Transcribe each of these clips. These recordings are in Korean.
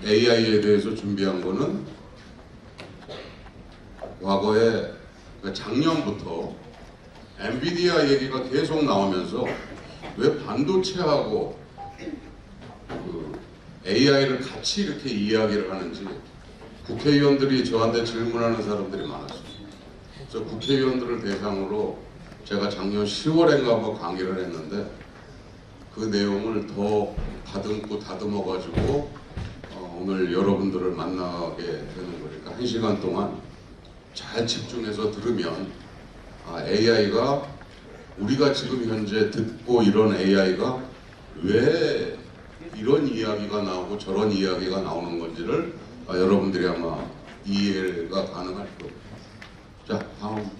AI에 대해서 준비한 거는 과거에 작년부터 엔비디아 얘기가 계속 나오면서 왜 반도체하고 AI를 같이 이렇게 이야기를 하는지 국회의원들이 저한테 질문하는 사람들이 많았어요. 그래서 국회의원들을 대상으로 제가 작년 10월인가 뭐 강의를 했는데 그 내용을 더 다듬어 가지고 오늘 여러분들을 만나게 되는 거니까 1시간 동안 잘 집중해서 들으면 AI가 우리가 지금 현재 듣고 이런 AI가 왜 이런 이야기가 나오고 저런 이야기가 나오는 건지를 여러분들이 아마 이해가 가능할 거예요. 자, 다음.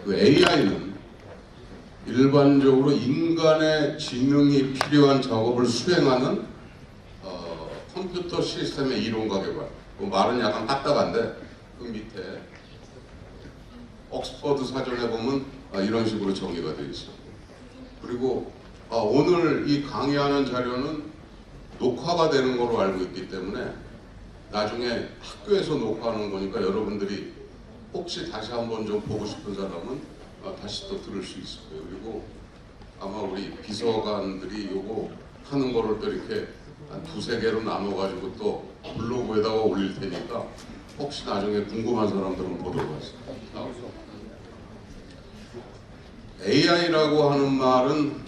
그 AI는 일반적으로 인간의 지능이 필요한 작업을 수행하는 컴퓨터 시스템의 이론과 개발. 그 말은 약간 딱딱한데 그 밑에 옥스퍼드 사전에 보면 이런 식으로 정의가 되어 있어요. 그리고 오늘 이 강의하는 자료는 녹화가 되는 걸로 알고 있기 때문에 나중에 학교에서 녹화하는 거니까 여러분들이 혹시 다시 한번 좀 보고 싶은 사람은 다시 또 들을 수 있을 거예요. 그리고 아마 우리 비서관들이 요거 하는 거를 또 이렇게 한 두세 개로 나눠가지고 또 블로그에다가 올릴 테니까 혹시 나중에 궁금한 사람들은 보도록 하겠습니다. AI라고 하는 말은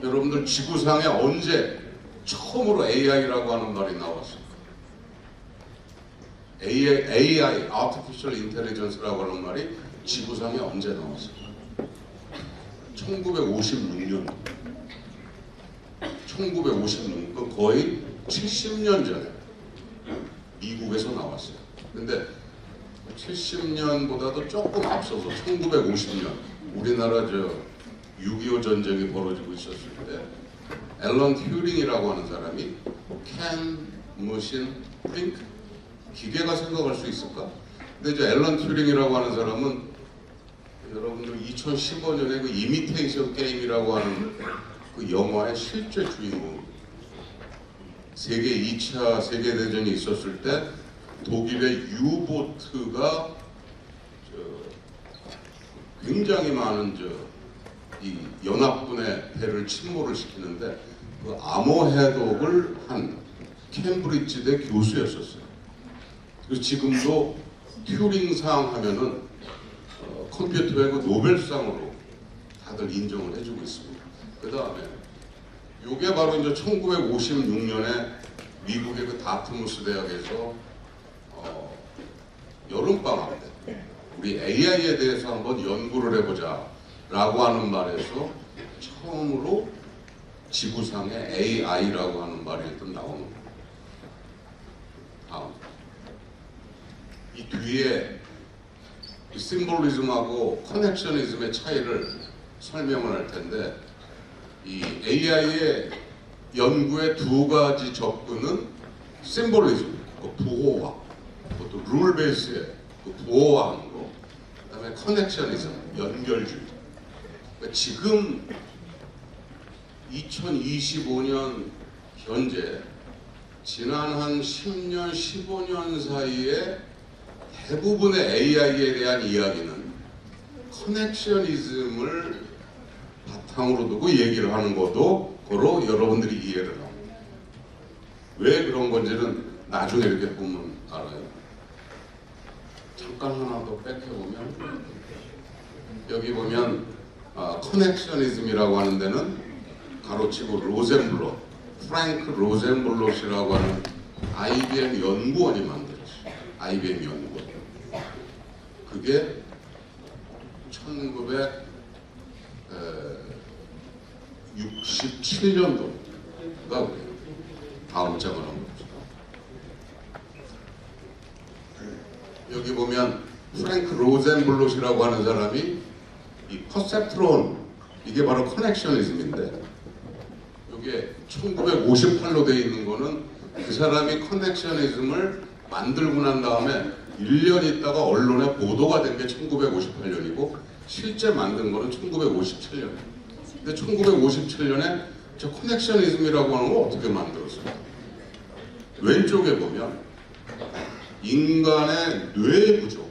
여러분들 지구상에 언제 처음으로 AI라고 하는 말이 나왔어요? AI, Artificial Intelligence라고 하는 말이 지구상에 언제 나왔어요? 1956년. 1956년, 거의 70년 전에 미국에서 나왔어요. 근데 70년보다도 조금 앞서서 1950년 우리나라 6.25 전쟁이 벌어지고 있었을 때 앨런 튜링이라고 하는 사람이 Can Machine Think? 기계가 생각할 수 있을까? 근데 이제 앨런 튜링이라고 하는 사람은 여러분들 2015년에 그 이미테이션 게임이라고 하는 그 영화의 실제 주인공. 세계 2차 세계대전이 있었을 때 독일의 유보트가 굉장히 많은 이 연합군의 배를 침몰을 시키는데 그 암호 해독을 한 캠브리지대 교수였었어요. 그래서 지금도 튜링상 하면은 컴퓨터의 그 노벨상으로 다들 인정을 해주고 있습니다. 그 다음에 이게 바로 이제 1956년에 미국의 그 다트무스 대학에서 여름방학 때 우리 AI에 대해서 한번 연구를 해보자 라고 하는 말에서 처음으로 지구상에 AI라고 하는 말이 일단 나오는 거예요. 다음. 이 뒤에 이 심볼리즘하고 커넥셔니즘의 차이를 설명을 할 텐데 이 AI의 연구의 두 가지 접근은 심볼리즘, 부호화, 또 룰 베이스의 부호화하는 거, 그다음에 커넥셔니즘, 연결주의. 그러니까 지금 2025년 현재 지난 한 10년, 15년 사이에 대부분의 AI에 대한 이야기는 커넥셔니즘을 바탕으로 두고 얘기를 하는 것도 고로 여러분들이 이해를 합니다. 왜 그런 건지는 나중에 이렇게 보면 알아요. 잠깐 하나 더 뺏겨보면 여기 보면 커넥셔니즘이라고 하는 데는 가로치고 로젠블롯, 프랭크 로젠블롯이라고 하는 IBM 연구원이 만들었어요. IBM 연구원. 그게 1967년도가 그래요. 다음 장을 한번 봅시다. 여기 보면 프랭크 로젠블롯이라고 하는 사람이 이 퍼셉트론, 이게 바로 커넥셔니즘인데 이게 1958로 되어 있는 거는 그 사람이 커넥셔니즘을 만들고 난 다음에 1년 있다가 언론에 보도가 된 게 1958년이고 실제 만든 거는 1957년이에요. 근데 1957년에 저 커넥셔니즘이라고 하는 거 어떻게 만들었어요? 왼쪽에 보면 인간의 뇌 구조,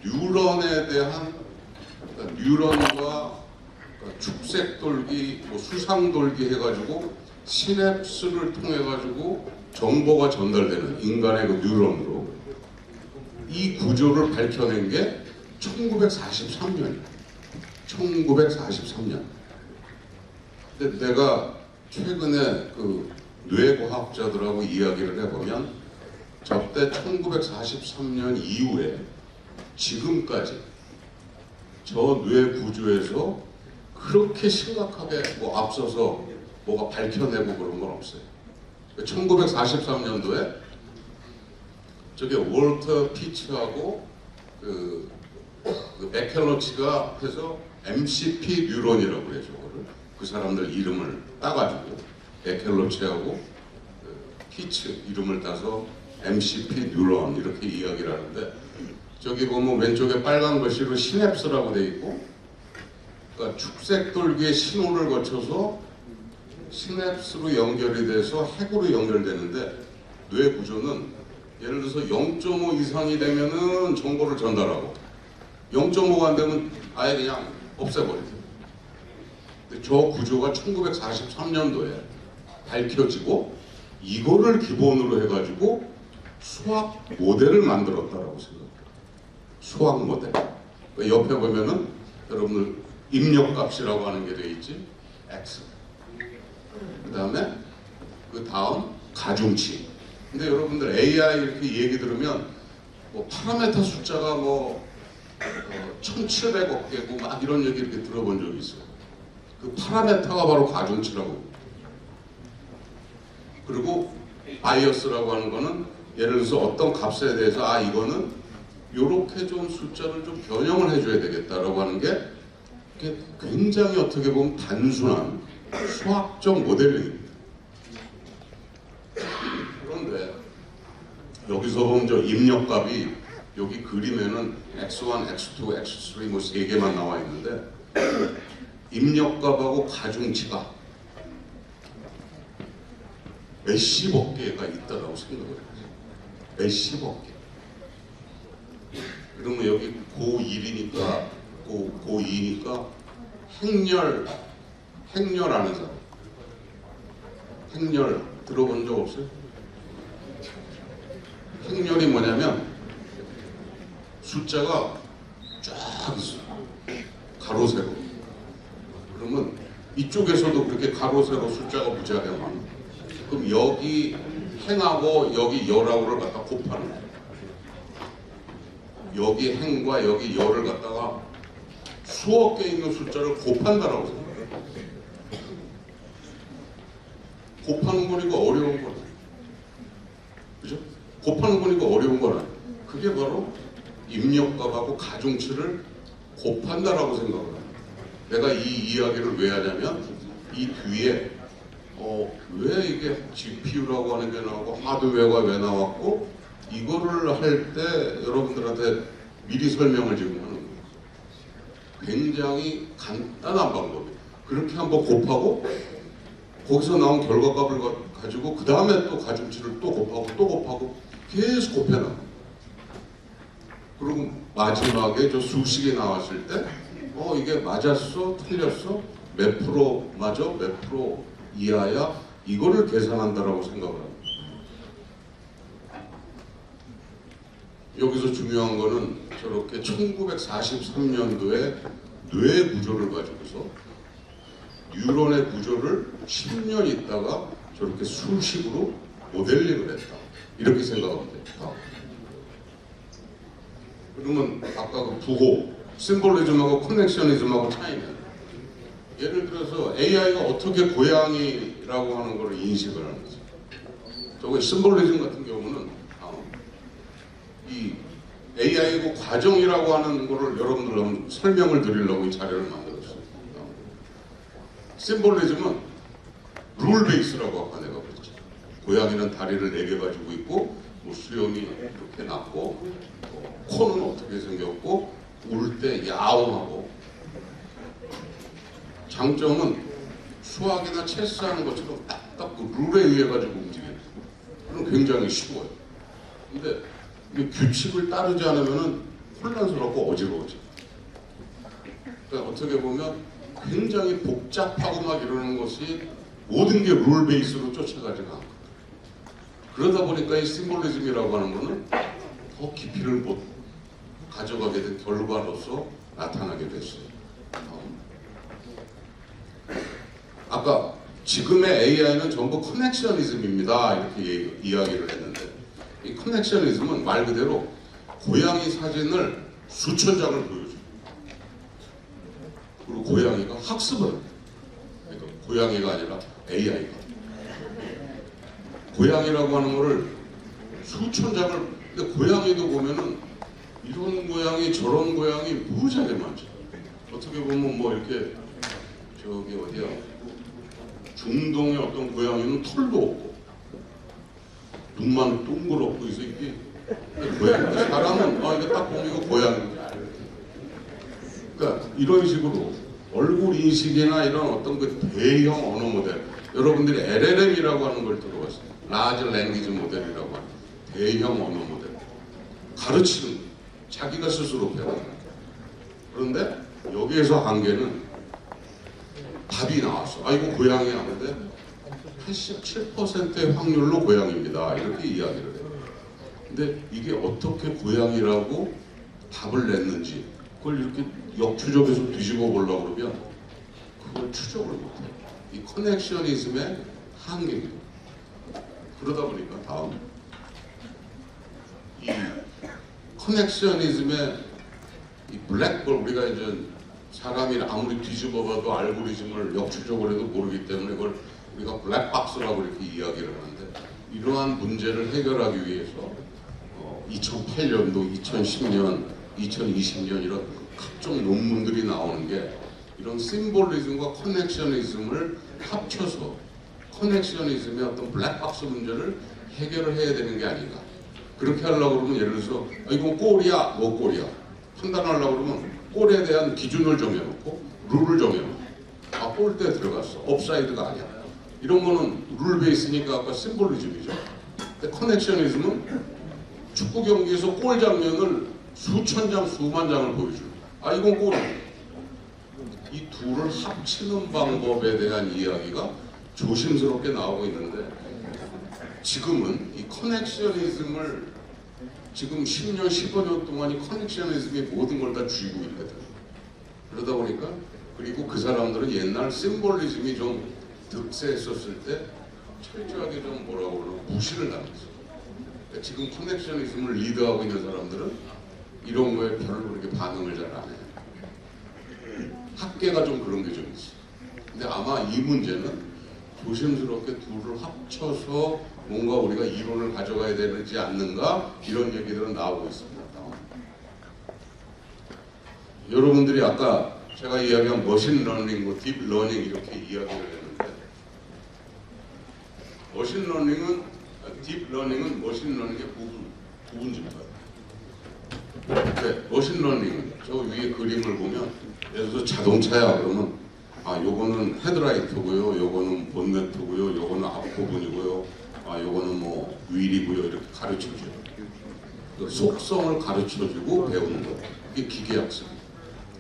뉴런에 대한 그러니까 뉴런과 그러니까 축색돌기, 뭐 수상돌기 해가지고 시냅스를 통해가지고 정보가 전달되는 인간의 그 뉴런으로 이 구조를 밝혀낸 게 1943년이에요. 1943년. 근데 내가 최근에 그 뇌과학자들하고 이야기를 해보면 저때 1943년 이후에 지금까지 저 뇌 구조에서 그렇게 심각하게 뭐 앞서서 뭐가 밝혀내고 그런 건 없어요. 1943년도에 저게 월터 피츠하고 그 맥켈러치가 해서 MCP 뉴런이라고 그래요. 저거를 그 사람들 이름을 따가지고 맥켈러치하고 피츠 이름을 따서 MCP 뉴런 이렇게 이야기를 하는데 저기 보면 왼쪽에 빨간 글씨로 시냅스라고 돼 있고 그러니까 축색돌기의 신호를 거쳐서 시냅스로 연결이 돼서 핵으로 연결되는데 뇌 구조는 예를 들어서 0.5 이상이 되면은 정보를 전달하고 0.5가 안 되면 아예 그냥 없애버리죠. 근데 저 구조가 1943년도에 밝혀지고 이거를 기본으로 해가지고 수학 모델을 만들었다라고 생각해요. 수학 모델. 옆에 보면은 여러분들 입력값이라고 하는 게 되어 있지. X. 그 다음에 그 다음 가중치. 근데 여러분들 AI 이렇게 얘기 들으면 뭐 파라메타 숫자가 뭐 1700억 개고 막 이런 얘기 이렇게 들어본 적이 있어요. 그 파라메타가 바로 가중치라고. 그리고 바이어스라고 하는 거는 예를 들어서 어떤 값에 대해서 아 이거는 요렇게 좀 숫자를 좀 변형을 해줘야 되겠다라고 하는 게 굉장히 어떻게 보면 단순한 수학적 모델링입니다. 그런데 여기서 보면 저 입력값이 여기 그림에는 x1, x2, x3 뭐 3개만 나와 있는데 입력값하고 가중치가 몇십억 개가 있다라고 생각을 해요. 몇십억 개. 그러면 여기 고1이니까 고2니까 행렬 아는 사람 행렬 들어본 적 없어요? 행렬이 뭐냐면 숫자가 쫙 있어요. 가로 세로. 그러면 이쪽에서도 그렇게 가로 세로 숫자가 무지하게 많아. 그럼 여기 행하고 여기 열하고를 갖다 곱하는 거예요. 여기 행과 여기 열을 갖다가 수억 개 있는 숫자를 곱한다라고 생각해요. 곱하는 거니까 어려운 거라. 그죠? 곱하는 거니까 어려운 거라. 그게 바로 입력값하고 가중치를 곱한다라고 생각을 해요. 내가 이 이야기를 왜 하냐면 이 뒤에 왜 이게 GPU라고 하는 게 나오고 하드웨어가 왜 나왔고 이거를 할 때 여러분들한테 미리 설명을 지금 하는 거예요. 굉장히 간단한 방법이에요. 그렇게 한번 곱하고 거기서 나온 결과값을 가지고 그 다음에 또 가중치를 또 곱하고 계속 곱해놔. 그리고 마지막에 저 수식이 나왔을 때 이게 맞았어? 틀렸어? 몇 프로 맞아? 몇 프로 이하야? 이거를 계산한다라고 생각을 합니다. 여기서 중요한 거는 저렇게 1943년도에 뇌 구조를 가지고서 뉴런의 구조를 10년 있다가 저렇게 수식으로 모델링을 했다. 이렇게 생각하면 돼요. 그러면 아까 그 부호, 심볼리즘하고 커넥셔니즘하고 차이는 예를 들어서 AI가 어떻게 고양이라고 하는 걸 인식을 하는지. 저거 심볼리즘 같은 경우는 이 AI고 과정이라고 하는 거를 여러분들 한번 설명을 드리려고 이 자료를 만들었어요. 심볼리즘은 룰 베이스라고 아까 내가 그랬죠. 고양이는 다리를 4개 가지고 있고 뭐 수염이 이렇게 났고 코는 어떻게 생겼고 울 때 야옹하고 장점은 수학이나 체스하는 것처럼 딱딱 그 룰에 의해 가지고 움직여요. 그럼 굉장히 쉬워요. 근데 이게 규칙을 따르지 않으면은 혼란스럽고 어지러워져. 그러니까 어떻게 보면 굉장히 복잡하고 막 이러는 것이 모든 게 룰 베이스로 쫓아가지가 않고, 그러다 보니까 이 심볼리즘이라고 하는 거는 더 깊이를 못 가져가게 된 결과로서 나타나게 됐어요. 아까 지금의 AI는 전부 커넥셔니즘입니다 이렇게 이야기를 했는데, 이 커넥셔니즘은 말 그대로 고양이 사진을 수천 장을 보여줘요. 그리고 고양이가 학습을 합니다. 그러니까 고양이가 아니라 AI가 고양이라고 하는 거를 수천 장을, 근데 고양이도 보면은 이런 고양이 저런 고양이 무지하게 많죠. 어떻게 보면 뭐 이렇게 저기 어디야 중동의 어떤 고양이는 털도 없고 눈만 동그랗고 있어. 이게 고양이, 사람은 이거 딱 보면 이거 고양이. 그러니까 이런 식으로 얼굴 인식이나 이런 어떤 그 대형 언어 모델, 여러분들이 LLM이라고 하는 걸 들어봤어요. 라지 랭귀지 모델이라고 하는 대형 언어 모델. 가르치는 거예요. 자기가 스스로 배우는 거예요. 그런데 여기에서 한계는 답이 나왔어. 이거 고양이 하는데 87%의 확률로 고양이입니다. 이렇게 이야기를 해요. 근데 이게 어떻게 고양이라고 답을 냈는지 그걸 이렇게 역추적해서 뒤집어 보려고 그러면 그걸 추적을 못해요. 이 커넥셔니즘의 한계입니다. 그러다 보니까 다음 이 커넥셔니즘의 이 블랙볼, 우리가 이제 사람이 아무리 뒤집어봐도 알고리즘을 역추적을 해도 모르기 때문에 이걸 우리가 블랙박스라고 이렇게 이야기를 하는데, 이러한 문제를 해결하기 위해서 2008년도, 2010년, 2020년 이런 각종 논문들이 나오는 게 이런 심볼리즘과 커넥셔니즘을 합쳐서 커넥셔니즘의 어떤 블랙박스 문제를 해결을 해야 되는 게 아닌가. 그렇게 하려고 그러면 예를 들어서 이건 골이야, 뭐 골이야 판단하려고 그러면 골에 대한 기준을 정해놓고 룰을 정해놓고 골대 들어갔어, 업사이드가 아니야, 이런 거는 룰 베이스니까 아까 심볼리즘이죠. 근데 커넥셔니즘은 축구 경기에서 골 장면을 수천 장, 수만 장을 보여줘요. 이건 골이야. 이 둘을 합치는 방법에 대한 이야기가 조심스럽게 나오고 있는데, 지금은 이 커넥셔니즘을 지금 10년, 15년 동안 이 커넥셔니즘이 모든 걸 다 쥐고 있거든. 그러다 보니까, 그리고 그 사람들은 옛날 심볼리즘이 좀 득세했었을 때 철저하게 좀 뭐라고 그러나 무시를 당했어. 그러니까 지금 커넥셔니즘을 리드하고 있는 사람들은 이런 거에 별로 그렇게 반응을 잘 안 해요. 학계가 좀 그런 게 좀 있어. 근데 아마 이 문제는 조심스럽게 둘을 합쳐서 뭔가 우리가 이론을 가져가야 되지 않는가, 이런 얘기들은 나오고 있습니다. 여러분들이 아까 제가 이야기한 머신 러닝, 뭐 딥 러닝 이렇게 이야기를 했는데, 머신 러닝은 딥 러닝은 머신 러닝의 부분집니다. 네, 머신 러닝은 저 위에 그림을 보면, 예를 들어서 자동차야 그러면 요거는 헤드라이트고요, 요거는 본네트고요, 요거는 앞부분이고요, 요거는 뭐 휠이고요, 이렇게 가르쳐줘요. 그 속성을 가르쳐주고 배우는 거, 이게 기계학습.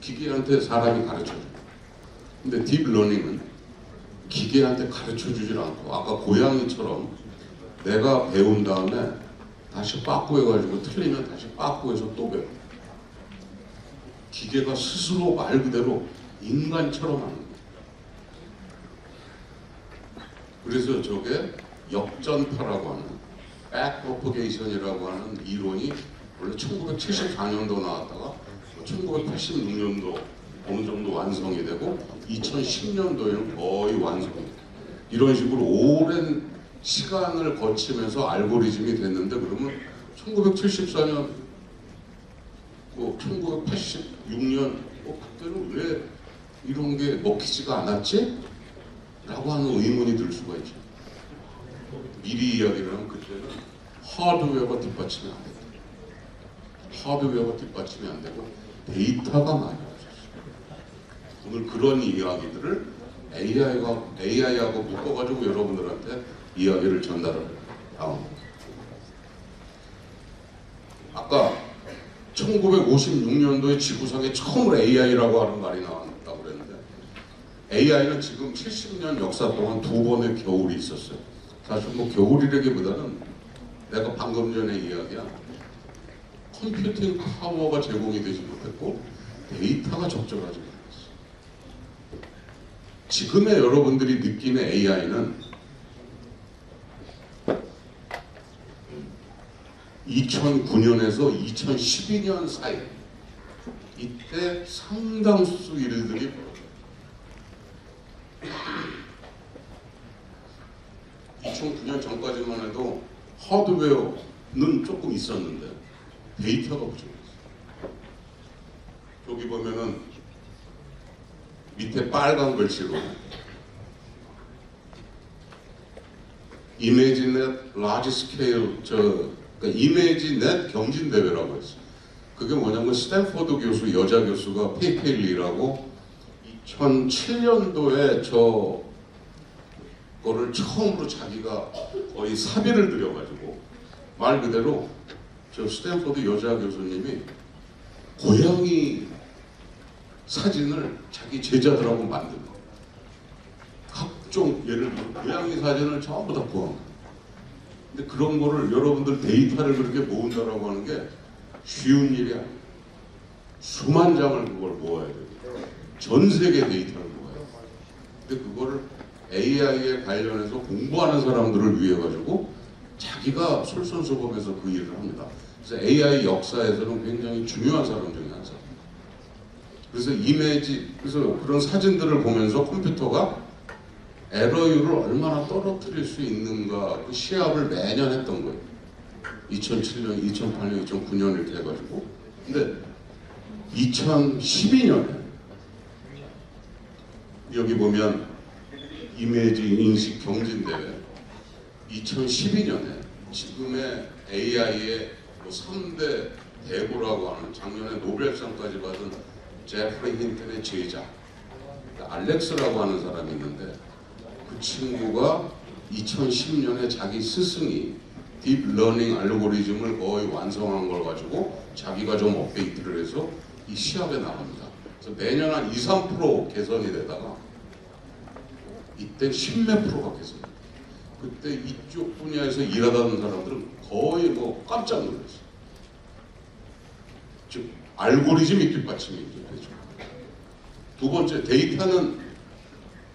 기계한테 사람이 가르쳐줘요. 근데 딥러닝은 기계한테 가르쳐주질 않고, 아까 고양이처럼 내가 배운 다음에 다시 빠꾸해가지고 틀리면 다시 빠꾸해서 또 배워. 기계가 스스로 말 그대로 인간처럼 하는 거예요. 그래서 저게 역전파라고 하는, 백프로포게이션이라고 하는 이론이 원래 1974년도 나왔다가 1986년도 어느 정도 완성이 되고 2010년도에는 거의 완성이 돼요. 이런 식으로 오랜 시간을 거치면서 알고리즘이 됐는데, 그러면 1974년, 1986년 그때는 왜 이런 게 먹히지가 않았지? 라고 하는 의문이 들 수가 있죠. 미리 이야기를 하면 그때는 하드웨어가 뒷받침이 안 됐다. 하드웨어가 뒷받침이 안 되고 데이터가 많이 없었어요. 오늘 그런 이야기들을 AI하고 묶어가지고 여러분들한테 이야기를 전달을 다음. 아까 1956년도에 지구상에 처음으로 AI라고 하는 말이 나왔다고 그랬는데 AI는 지금 70년 역사 동안 2번의 겨울이 있었어요. 사실 뭐 겨울이라기보다는 내가 방금 전에 이야기한 컴퓨팅 파워가 제공이 되지 못했고 데이터가 적절하지 못했어요. 지금의 여러분들이 느끼는 AI는 2009년에서 2012년 사이 이때 상당수 일들이 2009년 전까지만 해도 하드웨어는 조금 있었는데 데이터가 부족했어요. 여기 보면은 밑에 빨간 글씨로 이미지넷 라지 스케일 그러니까 이미지넷 경진 대회라고 했어요. 그게 뭐냐면 스탠포드 교수 여자 교수가 페이펠리라고 2007년도에 저거를 처음으로 자기가 거의 사비를 들여가지고 말 그대로 저 스탠포드 여자 교수님이 고양이 사진을 자기 제자들하고 만든 거예요. 각종 예를 들어 고양이 사진을 전부 다 구한 거예요. 근데 그런 거를 여러분들 데이터를 그렇게 모은다라고 하는 게 쉬운 일이 아니에요. 수만 장을 그걸 모아야 돼요. 전 세계 데이터를 모아야 돼요. 근데 그거를 AI에 관련해서 공부하는 사람들을 위해 가지고 자기가 솔선수범해서 그 일을 합니다. 그래서 AI 역사에서는 굉장히 중요한 사람 중에 한 사람. 그래서 그래서 그런 사진들을 보면서 컴퓨터가 에러율을 얼마나 떨어뜨릴 수 있는가 그 시합을 매년 했던 거예요. 2007년, 2008년, 2009년 이렇게 해가지고. 근데 2012년에 여기 보면 이미지 인식 경진대회 2012년에 지금의 AI의 3대 대부라고 하는 작년에 노벨상까지 받은 제프리 힌튼의 제자 알렉스라고 하는 사람이 있는데 그 친구가 2010년에 자기 스승이 딥러닝 알고리즘을 거의 완성한 걸 가지고 자기가 좀 업데이트를 해서 이 시합에 나갑니다. 그래서 매년 한 2, 3% 개선이 되다가 이때 10몇 프로가 개선돼요. 그때 이쪽 분야에서 일하던 사람들은 거의 뭐 깜짝 놀랐어요. 즉 알고리즘이 뒷받침이 되죠. 두 번째 데이터는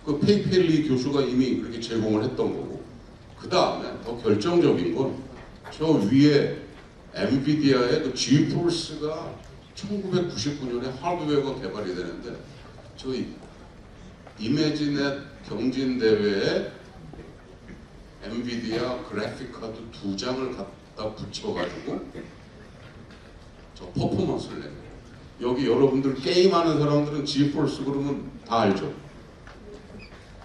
그 페이펠리 교수가 이미 그렇게 제공을 했던 거고 그 다음에 더 결정적인 건 저 위에 엔비디아의 그 지포스가 1999년에 하드웨어가 개발이 되는데 저희 이미지넷 경진대회에 엔비디아 그래픽 카드 2장을 갖다 붙여가지고 저 퍼포먼스를 내요. 여기 여러분들 게임하는 사람들은 지포스 그러면 다 알죠?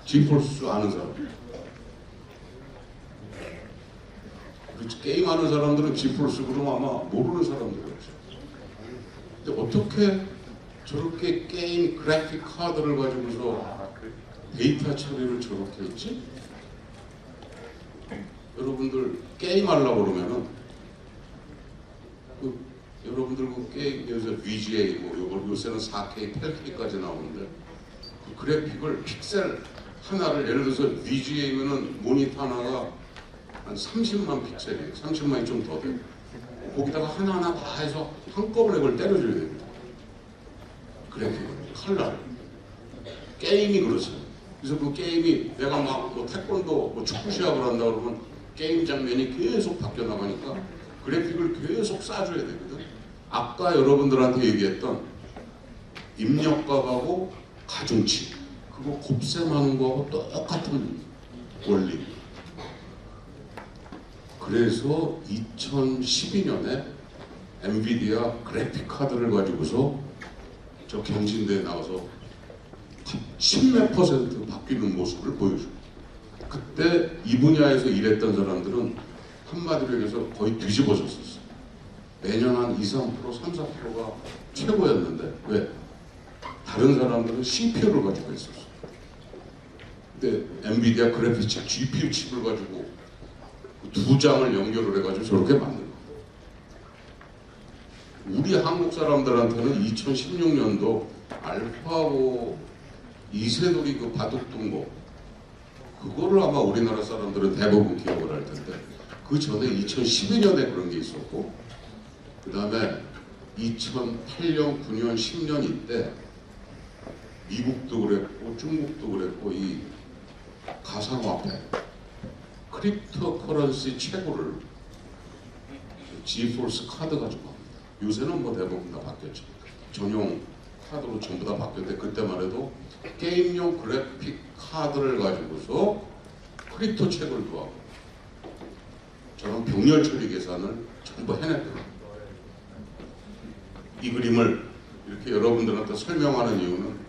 지포스 아는 사람. 그렇지, 게임하는 사람들은 지포스 그러면 아마 모르는 사람들이었죠. 근데 어떻게 저렇게 게임 그래픽 카드를 가지고서 데이터 처리를 저렇게 했지? 여러분들 게임 하려고 그러면은 여러분들 그 게임 요새 VGA 뭐 요새는 4K, 8K까지 나오는데 그 그래픽을 픽셀 하나를 예를 들어서 VGA면은 모니터 하나가 한 30만 픽셀이에요. 30만이 좀 더 돼요. 거기다가 하나하나 다 해서 한꺼번에 그걸 때려줘야 됩니다. 그래픽을, 컬러를. 게임이 그렇잖아요. 그래서 그 게임이 내가 막 태권도 축구 시합을 한다 그러면 게임 장면이 계속 바뀌어 나가니까 그래픽을 계속 쏴줘야 되거든. 아까 여러분들한테 얘기했던 입력값하고 가중치 그거 곱셈하는 거하고 똑같은 원리. 그래서 2012년에 엔비디아 그래픽 카드를 가지고서 저 경진대에 나와서 10몇 % 바뀌는 모습을 보여줘요. 그때 이 분야에서 일했던 사람들은 한마디로 얘기해서 거의 뒤집어졌었어요. 매년 한 2, 3%, 3, 4%가 최고였는데 왜? 다른 사람들은 CPU를 가지고 있었어요. 근데 엔비디아 그래픽 칩 GPU 칩을 가지고 두 장을 연결을 해가지고 저렇게 만든 거예요. 우리 한국 사람들한테는 2016년도 알파5 이세돌이 그 바둑 둔 거 그거를 아마 우리나라 사람들은 대부분 기억을 할 텐데 그 전에 2012년에 그런 게 있었고 그 다음에 2008년, 9년, 10년 이때 미국도 그랬고 중국도 그랬고 이 가상화폐 크립토 커런시 최고를 지포스 카드 가지고 합니다. 요새는 뭐 대부분 다 바뀌었죠. 전용 카드로 전부 다 바뀌었는데 그때만 해도 게임용 그래픽 카드를 가지고서 크립토 책을 구하고 저런 병렬 처리 계산을 전부 해냈거든요. 이 그림을 이렇게 여러분들한테 설명하는 이유는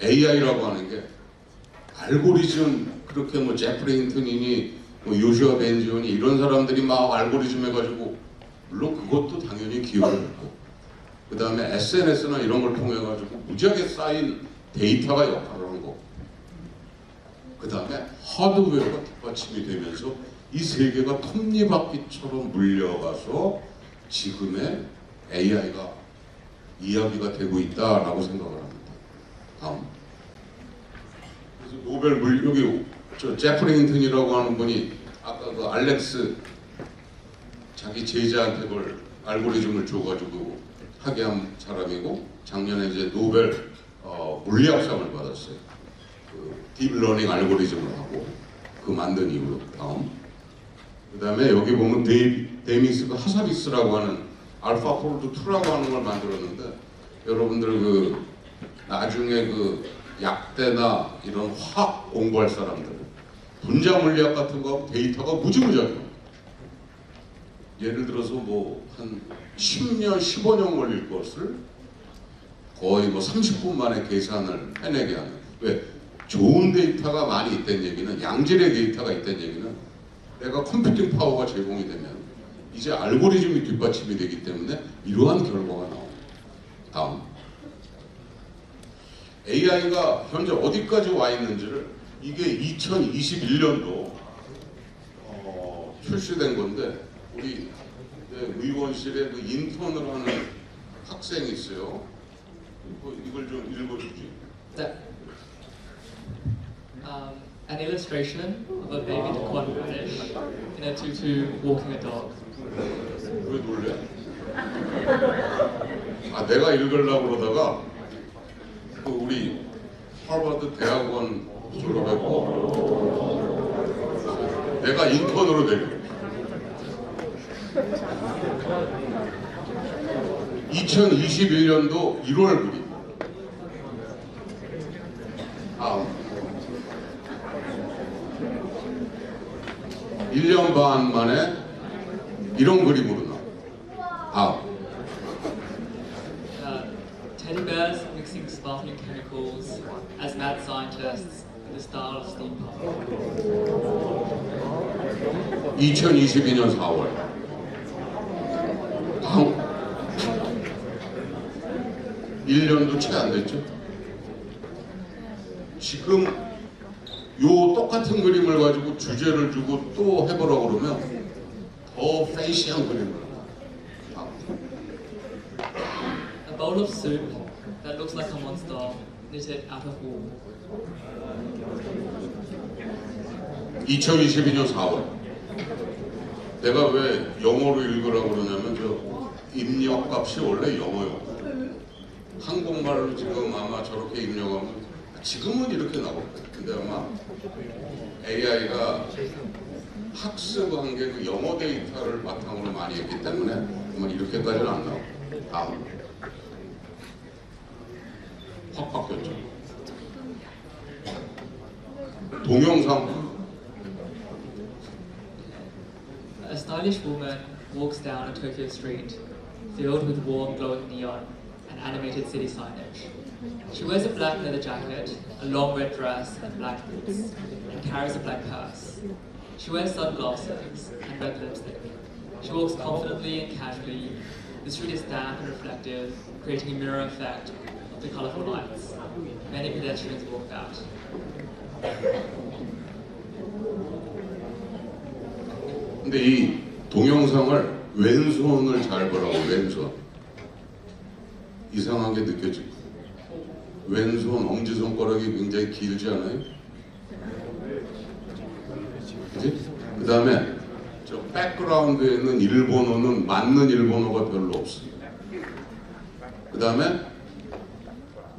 AI라고 하는 게 알고리즘 그렇게 뭐 제프리 힌튼이니 뭐 요슈아 벤지온이 이런 사람들이 막 알고리즘 해가지고 물론 그것도 당연히 기여를 했고 그 다음에 SNS나 이런 걸 통해 가지고 무지하게 쌓인 데이터가 역할을 한 거고 그 다음에 하드웨어가 뒷받침이 되면서 이 세계가 톱니바퀴처럼 물려가서 지금의 AI가 이야기가 되고 있다라고 생각을 합니다. 다음. 그래서 노벨 여기 저 제프리 힌튼이라고 하는 분이 아까 그 알렉스 자기 제자한테 그걸 알고리즘을 줘가지고 하게 한 사람이고 작년에 이제 노벨 물리학상을 받았어요. 그 딥러닝 알고리즘을 하고 그 만든 이후로 다음. 그다음에 여기 보면 데미스가 하사비스라고 하는 알파폴드 2라고 하는 걸 만들었는데 여러분들 그 나중에 그 약대나 이런 화학 공부할 사람들 분자 물리학 같은 거 데이터가 무지무지하게 예를 들어서 뭐 한 10년, 15년 걸릴 것을 거의 뭐 30분 만에 계산을 해내게 하는. 왜? 좋은 데이터가 많이 있다는 얘기는 양질의 데이터가 있다는 얘기는 내가 컴퓨팅 파워가 제공이 되면 이제 알고리즘이 뒷받침이 되기 때문에 이러한 결과가 나옵니다. 다음. AI가 현재 어디까지 와 있는지를 이게 2021년도 출시된 건데 우리 의원실에 그 인턴을 하는 학생이 있어요. 이걸 좀 읽어주지. An illustration of a baby duckwan fish in a tutu walking a dog. 왜 놀래? 아 내가 읽으려고 그러다가 그 우리 하버드 대학원 졸업했고 내가 인턴으로 데려. 2021년도 1월 그림. 아, 1년 반 만에 이런 그림으로 나와. 아. Teddy bears mixing sparkling chemicals as mad scientists in the style of steampunk. 2022년 4월. 1년도 채 안 됐죠. 지금 요 똑같은 그림을 가지고 주제를 주고 또 해보라고 그러면 더 페이시한 그림을. A bowl of soup that looks like a monster knitted out of wool. 2022년 4월. 내가 왜 영어로 읽으라고 그러냐면 저 입력값이 원래 영어였고 한국말로 지금 아마 저렇게 입력하면 지금은 이렇게 나올 거예요. 근데 아마 AI가 학습한 게 그 영어 데이터를 바탕으로 많이 했기 때문에 아마 이렇게까지는 안 나오고 다음 확 바뀌었죠. 동영상. A stylish woman walks down a Tokyo street filled with warm glowing neon and animated city signage. She wears a black leather jacket, a long red dress and black boots, and carries a black purse. She wears sunglasses and red lipstick. She walks confidently and casually. The street is damp and reflective, creating a mirror effect of the colorful lights. Many pedestrians walked out. 근데 이 동영상을 왼손을 잘 보라고, 왼손. 이상하게 느껴지고. 왼손 엄지손가락이 굉장히 길지 않아요? 그지? 그 다음에 저 백그라운드에 있는 일본어는 맞는 일본어가 별로 없어요. 그 다음에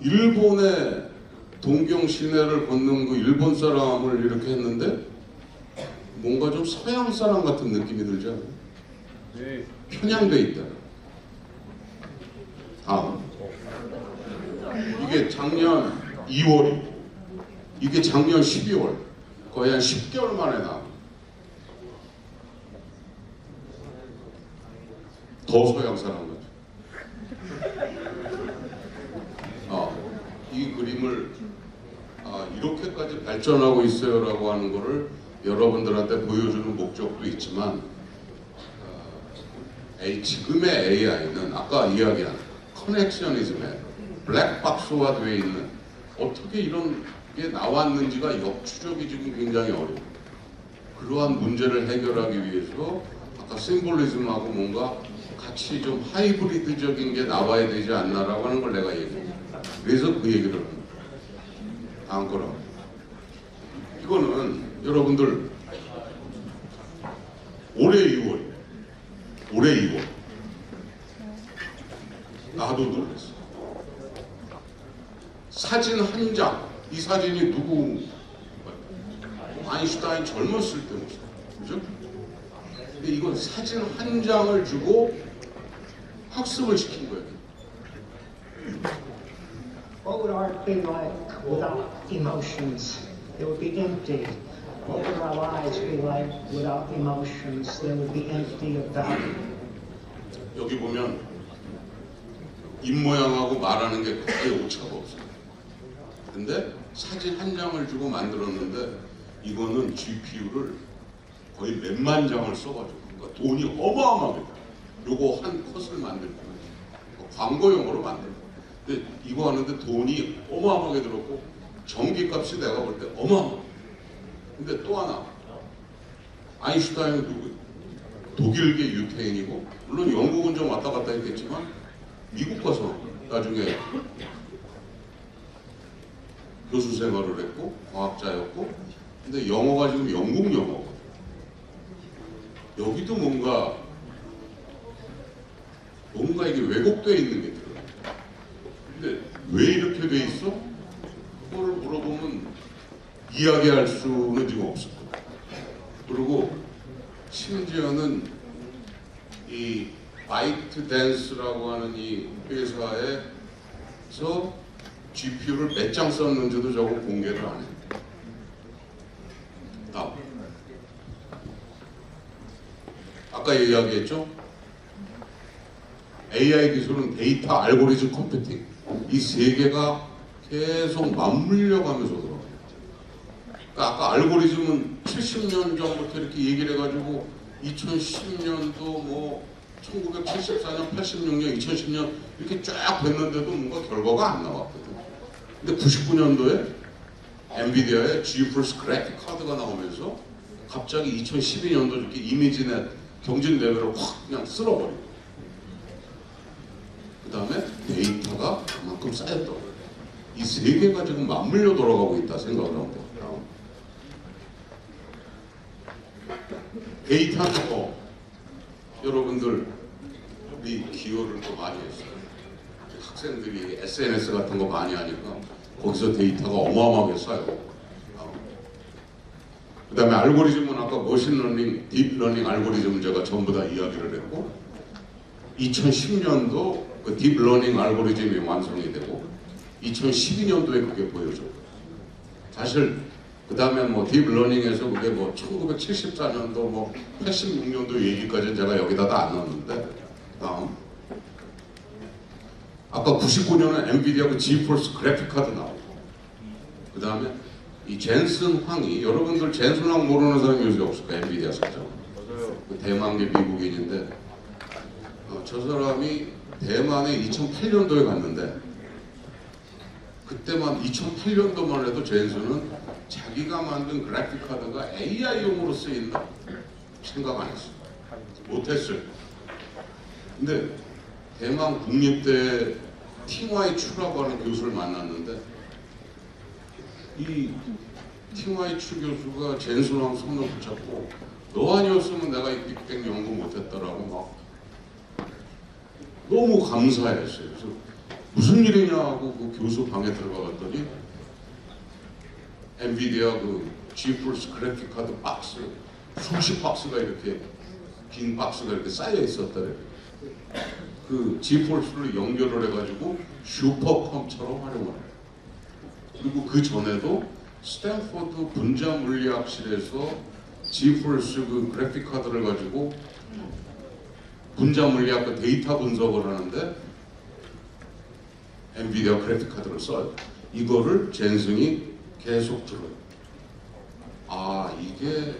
일본의 동경 시내를 걷는 그 일본 사람을 이렇게 했는데 뭔가 좀 서양 사람 같은 느낌이 들지 않아요? 네. 편향돼 있다. 다음. 이게 작년 2월, 이게 작년 12월, 거의 한 10개월 만에 나와. 더 서양 사람 같아. 이 그림을 이렇게까지 발전하고 있어요라고 하는 거를 여러분들한테 보여주는 목적도 있지만 지금의 AI는 아까 이야기한 커넥셔니즘에 블랙박스화 되어 있는 어떻게 이런 게 나왔는지가 역추적이 지금 굉장히 어려워요. 그러한 문제를 해결하기 위해서 아까 심볼리즘하고 뭔가 같이 좀 하이브리드적인 게 나와야 되지 않나라고 하는 걸 내가 얘기해요. 그래서 그 얘기를 합니다. 다음 거라. 이거는 여러분들 올해 2월 나도 놀랐어. 사진 한 장. 이 사진이 누구? 아인슈타인 젊었을 때 모습. 그죠? 근데 이건 사진 한 장을 주고 학습을 시킨 거예요. What would art be like without emotions? It would be empty. What would our lives be like without emotions? They would be empty of value. 여기 보면 입모양하고 말하는 게 거의 오차가 없어요. 근데 사진 한 장을 주고 만들었는데 이거는 GPU를 거의 몇만 장을 써가지고 그러니까 돈이 어마어마하게 들어요. 요거 한 컷을 만들 거예요. 광고용으로 만들 거예요. 근데 이거 하는데 돈이 어마어마하게 들었고 전기값이 내가 볼 때 어마어마해. 근데 또 하나 아인슈타인은 누구예요? 독일계 유태인이고 물론 영국은 좀 왔다 갔다 했겠지만 미국 가서 나중에 교수 생활을 했고 과학자였고 근데 영어가 지금 영국 영어거든요. 여기도 뭔가 이게 왜곡되어 있는 게 들어요. 근데 왜 이렇게 돼 있어? 그거를 물어보면 이야기할 수는 지금 없을 거예요. 그리고 심지어는 이 바이트 댄스라고 하는 이 회사에서 GPU를 몇 장 썼는지도 저거 공개를 안 해요. 다음. 아까 이야기했죠? AI 기술은 데이터, 알고리즘, 컴퓨팅 이 세 개가 계속 맞물려 가면서 들어가요. 그러니까 아까 알고리즘은 70년 전부터 이렇게 얘기를 해가지고 2010년도 뭐 1974년, 86년, 2010년 이렇게 쫙 됐는데도 뭔가 결과가 안 나왔거든요. 근데 99년도에 엔비디아의 GeForce 그래픽 카드가 나오면서 갑자기 2012년도 이렇게 이미지넷 경진 레벨을 확 그냥 쓸어버리고 그 다음에 데이터가 그만큼 쌓였던 거예요. 이 세 개가 지금 맞물려 돌아가고 있다 생각을 합니다. 데이터는 여러분들 우리 기여를 또 많이 했어요. 학생들이 SNS 같은 거 많이 하니까 거기서 데이터가 어마어마하게 쌓여요. 그 다음에 알고리즘은 아까 머신러닝, 딥러닝 알고리즘 제가 전부 다 이야기를 했고 2010년도 그 딥러닝 알고리즘이 완성이 되고 2012년도에 그게 보여져요. 사실 그 다음에 뭐 딥러닝에서 그게 뭐 1974년도 뭐 86년도 얘기까지는 제가 여기다 다 안 넣었는데 다음 아까 99년에 엔비디아 그 지포스 그래픽 카드 나오고 그 다음에 이 젠슨 황이 여러분들 젠슨 황 모르는 사람이 요새 없을까? 엔비디아 사장 그 대만계 미국인인데 저 사람이 대만에 2008년도에 갔는데 그때만 2008년도만 해도 젠슨은 자기가 만든 그래픽 카드가 AI용으로 쓰인다 생각 안 했어요. 못했어요. 근데 대만 국립대 팅와이 추라고 하는 교수를 만났는데 이 팅와이 추 교수가 젠슨하고 손을 붙잡고 너 아니었으면 내가 이 빅뱅 연구 못했다라고 막 너무 감사했어요. 그래서 무슨 일이냐고 그 교수 방에 들어가봤더니 엔비디아 그 지포스 그래픽 카드 박스 수십 박스가 이렇게 긴 박스가 이렇게 쌓여 있었더래요. 그 지포스를 연결을 해가지고 슈퍼컴처럼 활용을 해요. 그리고 그 전에도 스탠포드 분자 물리학실에서 지포스 그 그래픽 카드를 가지고 분자 물리학 그 데이터 분석을 하는데 엔비디아 그래픽 카드를 써요. 이거를 젠슨이 계속 들어요. 아 이게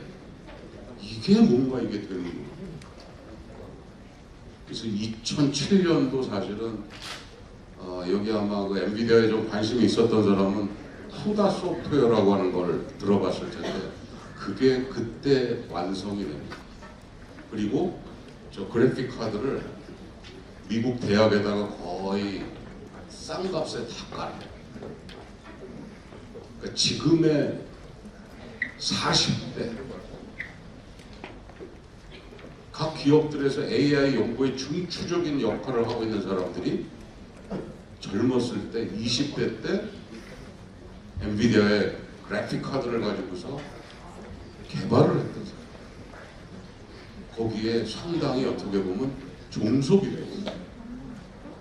뭔가 이게 되는구나. 그래서 2007년도 사실은 여기 아마 그 엔비디아에 좀 관심이 있었던 사람은 후다 소프트웨어라고 하는 걸 들어봤을 텐데 그게 그때 완성이 됩니다. 그리고 저 그래픽 카드를 미국 대학에다가 거의 싼 값에 다 깔아요. 그러니까 지금의 40대 각 기업들에서 AI 연구에 중추적인 역할을 하고 있는 사람들이 젊었을 때 20대 때 엔비디아의 그래픽 카드를 가지고서 개발을 했던 사람. 거기에 상당히 어떻게 보면 종속이 되고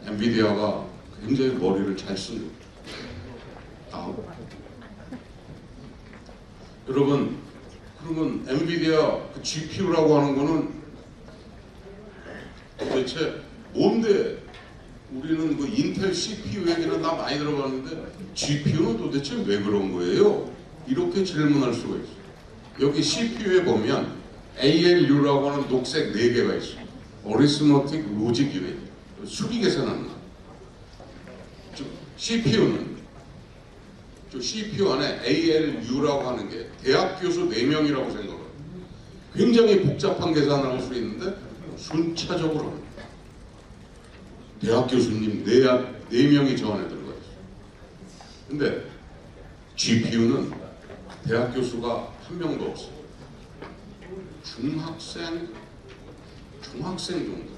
엔비디아가 굉장히 머리를 잘 쓴 다음 여러분 그러면 엔비디아 그 GPU라고 하는 거는 도대체 뭔데? 우리는 그 인텔 CPU 얘기는 다 많이 들어봤는데 GPU는 도대체 왜 그런 거예요? 이렇게 질문할 수가 있어요. 여기 CPU에 보면 ALU라고 하는 녹색 4개가 있어요. Arithmetic Logic Unit, 수기 계산하는 거. CPU는 CPU 안에 ALU라고 하는 게 대학 교수 4명이라고 생각해요. 굉장히 복잡한 계산을 할 수 있는데 순차적으로 합니다. 대학 교수님 4명이 저 안에 들어가 있어요. 근데 GPU는 대학 교수가 한 명도 없어요. 중학생 정도.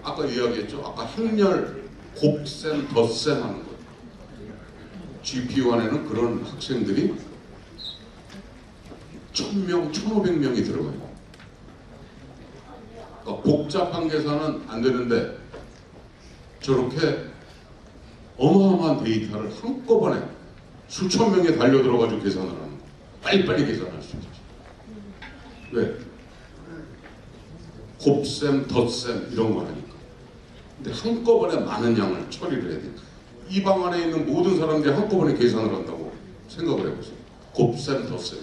아까 이야기했죠. 아까 학렬 곱셈 덧셈 하는 거예요. GPU 안에는 그런 학생들이 1000명, 1500명이 들어가요. 그러니까 복잡한 계산은 안 되는데 저렇게 어마어마한 데이터를 한꺼번에 수천 명에 달려들어가지고 계산을 하는 거예요. 빨리빨리 계산할 수 있죠. 왜? 곱셈, 덧셈 이런 거 하니까. 근데 한꺼번에 많은 양을 처리를 해야 돼요. 이 방 안에 있는 모든 사람들이 한꺼번에 계산을 한다고 생각을 해보세요. 곱셈, 덧셈.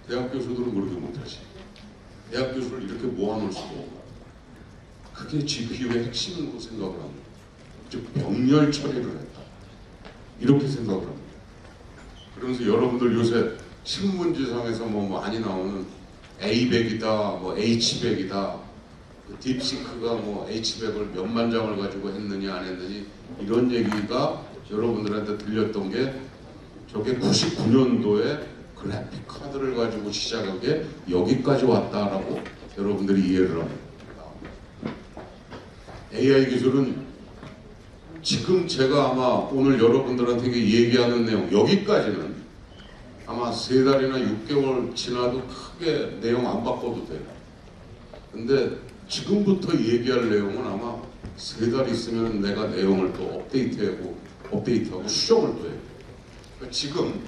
대학 교수들은 그렇게 못하지. 대학 교수를 이렇게 모아놓을 수가 없고 그게 GPU의 핵심이라고 생각을 합니다. 즉 병렬 처리를 했다. 이렇게 생각을 합니다. 그러면서 여러분들 요새 신문지상에서 뭐 많이 나오는 A100이다, 뭐 H100이다, 딥시크가 뭐 H100을 몇만 장을 가지고 했느냐 안 했느니 이런 얘기가 여러분들한테 들렸던 게 저게 99년도에 그래픽 카드를 가지고 시작한 게 여기까지 왔다라고 여러분들이 이해를 합니다. AI 기술은 지금 제가 아마 오늘 여러분들한테 얘기하는 내용 여기까지는 아마 3달이나 6개월 지나도 크게 내용 안 바꿔도 돼요. 근데 지금부터 얘기할 내용은 아마 3달 있으면 내가 내용을 또 업데이트하고 수정을 또 해요. 그러니까 지금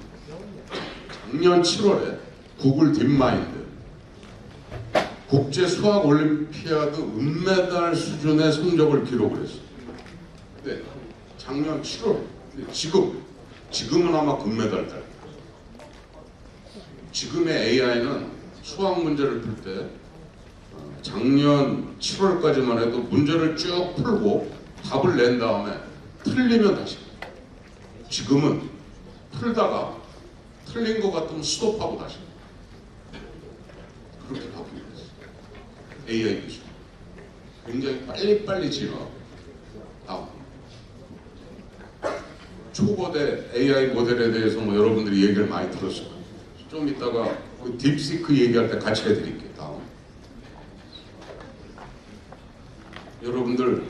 작년 7월에 구글 딥마인드 국제 수학 올림피아드 은메달 수준의 성적을 기록을 했어요. 근데 작년 7월, 지금은 아마 금메달 딸. 지금의 AI는 수학 문제를 풀 때 작년 7월까지만 해도 문제를 쭉 풀고 답을 낸 다음에 틀리면 다시. 지금은 풀다가 틀린 것 같으면 스톱하고 다시. 그렇게 바뀌고 있어요. AI 기술. 굉장히 빨리빨리 진화하고. 다음. 초거대 AI 모델에 대해서 뭐 여러분들이 얘기를 많이 들었을 거예요. 좀 이따가 그 딥시크 얘기할 때 같이 해드릴게요. 다음. 여러분들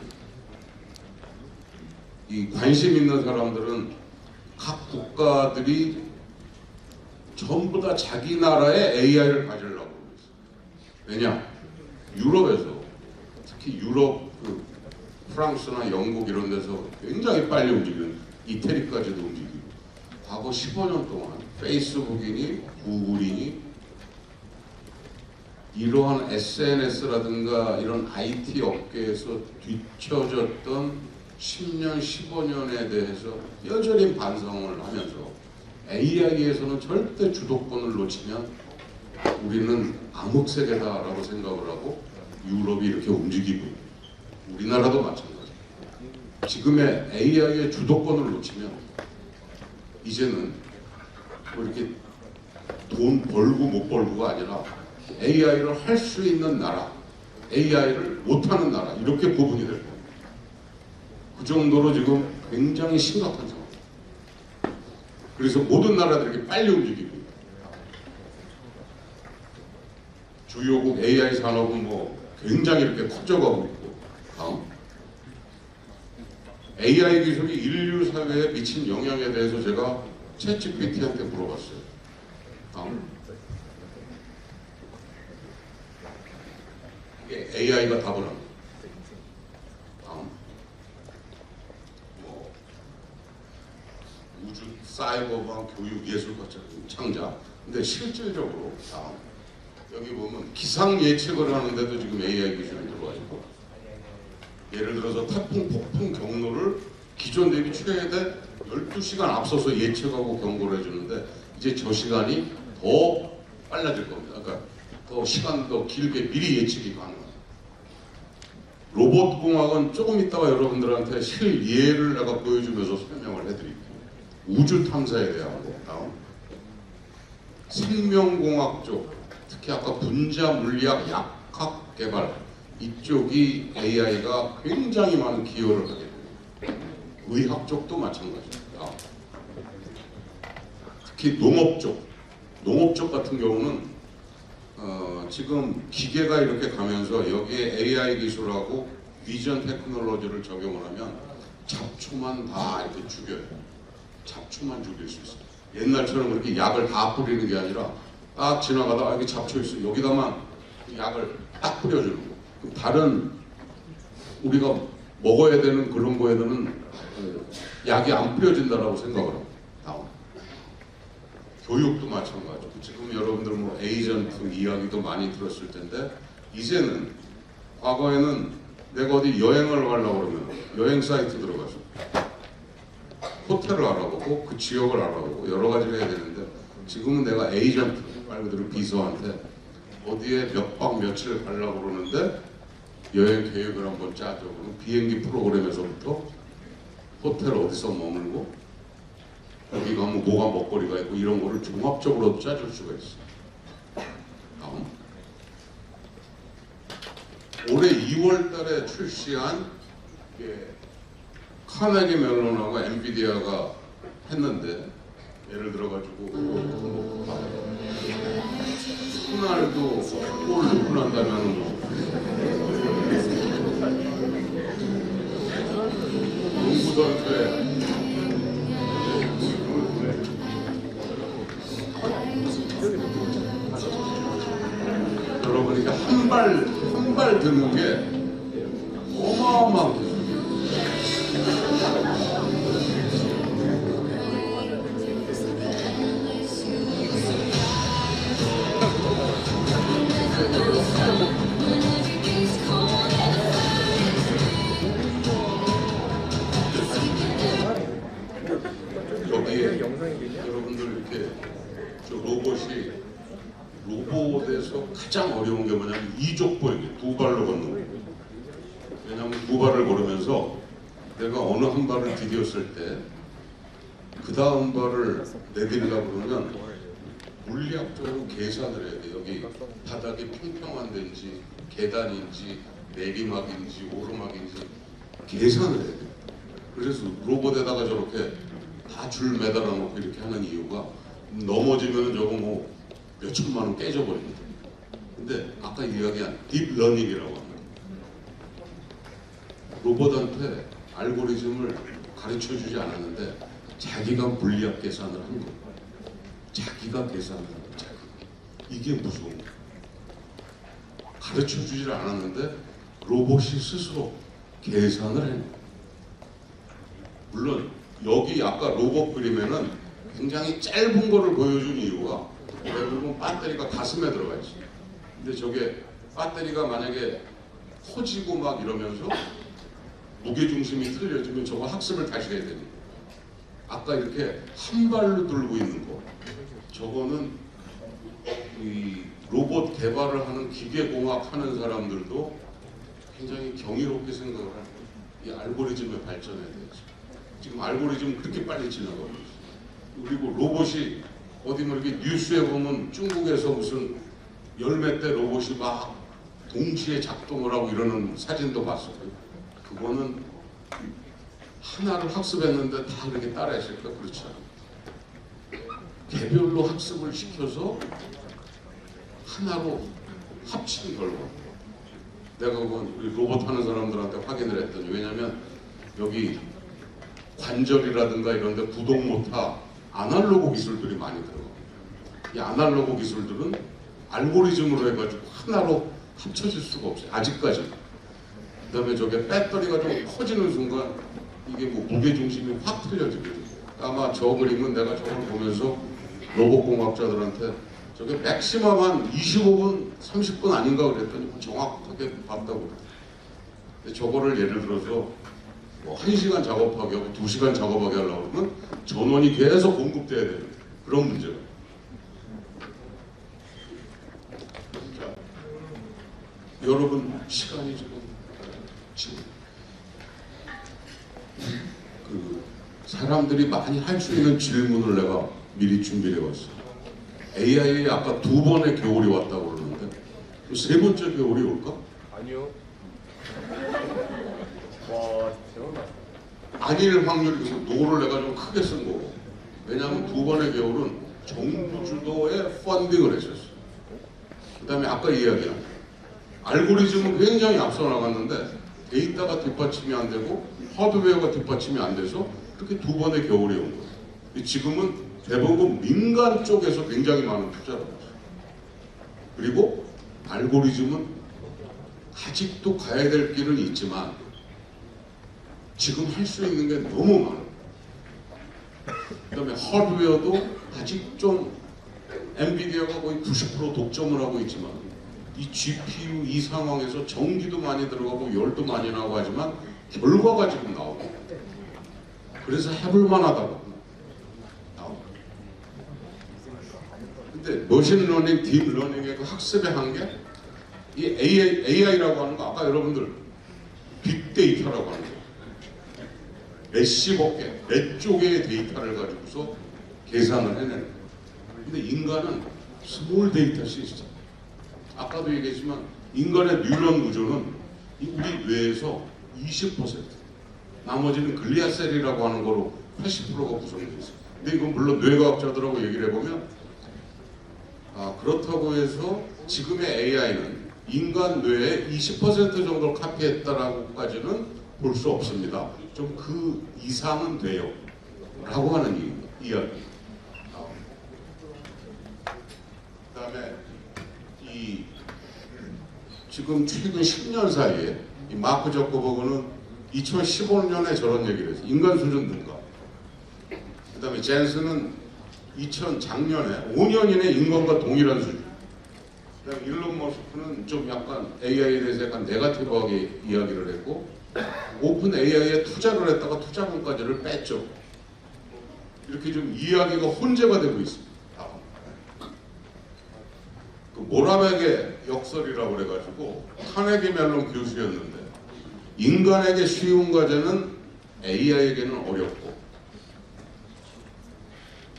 이 관심 있는 사람들은 각 국가들이 전부 다 자기 나라의 AI를 가지려고 하고 있어요. 왜냐? 유럽에서 특히 유럽 그 프랑스나 영국 이런 데서 굉장히 빨리 움직이는 이태리까지도 움직이고 과거 15년 동안 페이스북이니 구글이니 이러한 SNS라든가 이런 IT 업계에서 뒤처졌던 10년, 15년에 대해서 여전히 반성을 하면서 AI에서는 절대 주도권을 놓치면 우리는 암흑세계다라고 생각을 하고 유럽이 이렇게 움직이고 있고 우리나라도 마찬가지입니다. 지금의 AI의 주도권을 놓치면 이제는 뭐 이렇게 돈 벌고 못 벌고가 아니라 AI를 할 수 있는 나라, AI를 못하는 나라 이렇게 구분이 될 겁니다. 그 정도로 지금 굉장히 심각한 상황. 그래서 모든 나라들이 빨리 움직이고 있다. 주요국 AI 산업은 뭐 굉장히 이렇게 커져가고 있고. 다음. AI 기술이 인류 사회에 미친 영향에 대해서 제가 챗GPT한테 물어봤어요. 다음. 이게 AI가 답을 합니다. 다음. 뭐 우주 사이버방 교육 예술가처럼 창작. 근데 실질적으로 다음. 여기 보면 기상 예측을 하는데도 지금 AI 기술이 들어와 있고 예를 들어서 태풍, 폭풍 경로를 기존 대비 최대 12시간 앞서서 예측하고 경고를 해주는데 이제 저 시간이 더 빨라질 겁니다. 그러니까 더 시간 더 길게 미리 예측이 가능합니다. 로봇공학은 조금 있다가 여러분들한테 실예를 내가 보여주면서 설명을 해드릴게요. 우주 탐사에 대한 거. 다음. 생명공학 쪽, 특히 아까 분자 물리학 약학 개발 이쪽이 AI가 굉장히 많은 기여를 하게 됩니다. 의학 쪽도 마찬가지입니다. 특히 농업 쪽 같은 경우는 지금 기계가 이렇게 가면서 여기에 AI 기술하고 비전 테크놀로지를 적용을 하면 잡초만 다 이렇게 죽여요. 잡초만 죽일 수 있어요. 옛날처럼 그렇게 약을 다 뿌리는 게 아니라 딱 지나가다가 여기 잡초 있어. 여기다만 약을 딱 뿌려주는 거. 그럼 다른 우리가 먹어야 되는 그런 거에는 약이 안 뿌려진다라고 생각을 합니다. 다음. 교육도 마찬가지고 지금 여러분들 뭐 에이전트 이야기도 많이 들었을 텐데 이제는 과거에는 내가 어디 여행을 가려고 그러면 여행 사이트 들어가서 호텔을 알아보고 그 지역을 알아보고 여러 가지를 해야 되는데 지금은 내가 에이전트 말 그대로 비서한테 어디에 몇 박 며칠 가려고 그러는데 여행 계획을 한번 짜죠. 그럼 비행기 프로그램에서부터 호텔 어디서 머물고 여기 가면 뭐가 먹거리가 있고 이런 거를 종합적으로 짜줄 수가 있어요. 다음. 올해 2월 달에 출시한 카네기 멜론하고 엔비디아가 했는데 예를 들어가지고 푸날도 골 넣고 난다면 농구 선수의 여러분 이게 한 발 드는 게 어마어마한 여기에 여러분들 이렇게 저 로봇에서 가장 어려운 게 뭐냐면 이족 보행이 두 발로 걷는 거예요. 왜냐하면 두 발을 걸으면서 내가 어느 한 발을 디뎠을 때 그 다음 발을 내딛으려고 그러면 물리학적으로 계산을 해야 돼. 여기 바닥이 평평한 데인지 계단인지 내리막인지 오르막인지 계산을 해야 돼. 그래서 로봇에다가 저렇게 다 줄 매달아 놓고 이렇게 하는 이유가 넘어지면 저거 뭐 몇천만 원 깨져버립니다. 근데 아까 이야기한 딥러닝이라고 합니다. 로봇한테 알고리즘을 가르쳐주지 않았는데 자기가 물리학 계산을 한 거예요. 자기가 계산을 한 거예요. 자기가. 이게 무서운 거예요. 가르쳐주질 않았는데 로봇이 스스로 계산을 해요. 물론 여기 아까 로봇 그림에는 굉장히 짧은 거를 보여준 이유가 대부분 배터리가 가슴에 들어가 있어요. 근데 저게 배터리가 만약에 커지고 막 이러면서 무게중심이 틀려지면 저거 학습을 다시 해야 됩니다. 아까 이렇게 한 발로 들고 있는 거, 저거는 이 로봇 개발을 하는 기계공학 하는 사람들도 굉장히 경이롭게 생각을 하는 거예요. 이 알고리즘의 발전에 대해서. 지금 알고리즘 그렇게 빨리 지나가고 있어요. 그리고 로봇이 어디 뭐 이렇게 뉴스에 보면 중국에서 무슨 열몇 대 로봇이 막 동시에 작동을 하고 이러는 사진도 봤어요. 그거는 하나를 학습했는데 다 그렇게 따라했을까? 그렇지 않아요. 개별로 학습을 시켜서 하나로 합친 결과. 내가 그건 우리 로봇 하는 사람들한테 확인을 했더니, 왜냐면 여기 관절이라든가 이런 데 구동 못하 아날로그 기술들이 많이 들어갑니다. 이 아날로그 기술들은 알고리즘으로 해가지고 하나로 합쳐질 수가 없어요. 아직까지. 그 다음에 저게 배터리가 좀 커지는 순간 이게 뭐 무게중심이 확 틀려지거든요. 아마 저 그림은 내가 저걸 보면서 로봇공학자들한테 저게 맥시멈 한 25분, 30분 아닌가 그랬더니 정확하게 봤다고. 근데 저거를 예를 들어서 뭐 1시간 작업하게 하고 2시간 작업하게 하려고 그러면 전원이 계속 공급돼야 되는 그런 문제가. 자, 여러분 시간이 지금 그 사람들이 많이 할 수 있는 질문을 내가 미리 준비해 왔어요. AI에 아까 2번의 겨울이 왔다고 그러는데 세 번째 겨울이 올까? 아니요. 와, 대박나. 아닐 확률이 있어. 노를 내가 좀 크게 쓴 거고. 왜냐하면 2번의 겨울은 정부 주도의 펀딩을 했었어요. 그 다음에 아까 이야기한 알고리즘은 굉장히 앞서 나갔는데 데이터가 뒷받침이 안 되고 하드웨어가 뒷받침이 안 돼서 그렇게 2번의 겨울이 온 거예요. 지금은 대부분 민간 쪽에서 굉장히 많은 투자를 했어요. 그리고 알고리즘은 아직도 가야 될 길은 있지만 지금 할 수 있는 게 너무 많아요. 그 다음에 하드웨어도 아직 좀 엔비디아가 거의 90% 독점을 하고 있지만 이 GPU 이 상황에서 전기도 많이 들어가고 열도 많이 나오고 하지만 결과가 지금 나오고 그래서 해볼 만하다고 나오고. 근데 머신러닝, 딥러닝의 그 학습의 한계, 이 AI라고 하는 거 아까 여러분들 빅데이터라고 하는 거 몇십억 개, 몇 조개의 데이터를 가지고서 계산을 해내는 거예요. 근데 인간은 스몰 데이터 시스템. 아까도 얘기했지만 인간의 뉴런 구조는 우리 뇌에서 20%, 나머지는 글리아셀이라고 하는 거로 80%가 구성되어 있어요. 근데 이건 물론 뇌과학자들하고 얘기를 해보면 그렇다고 해서 지금의 AI는 인간 뇌의 20% 정도를 카피했다라고까지는 볼 수 없습니다. 좀 그 이상은 돼요. 라고 하는 이야기. 그 다음에 지금 최근 10년 사이에 이 마크 저커버그는 2015년에 저런 얘기를 했어요. 인간 수준 능가. 그 다음에 젠슨은 작년에 5년 이내 인간과 동일한 수준. 그 다음에 일론 머스크는 좀 약간 AI에 대해서 약간 네거티브하게 이야기를 했고 오픈 AI에 투자를 했다가 투자금까지를 뺐죠. 이렇게 좀 이야기가 혼재가 되고 있습니다. 그 모라백의 역설이라고 그래가지고 카네기 멜론 교수였는데 인간에게 쉬운 과제는 AI에게는 어렵고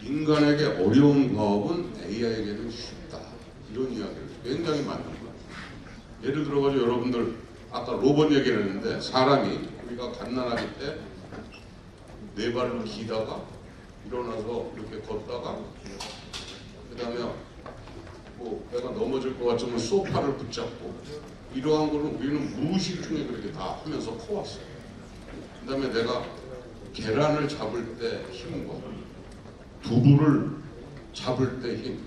인간에게 어려운 과업은 AI에게는 쉽다. 이런 이야기를 굉장히 많은 거예요. 예를 들어가지고 여러분들 아까 로봇 얘기를 했는데 사람이 우리가 갓난아기 때 네 발로 기다가 일어나서 이렇게 걷다가 그 다음에 뭐 내가 넘어질 것 같으면 소파를 붙잡고 이러한 거는 우리는 무의식 중에 그렇게 다 하면서 커왔어요. 그 다음에 내가 계란을 잡을 때 힘과 두부를 잡을 때 힘,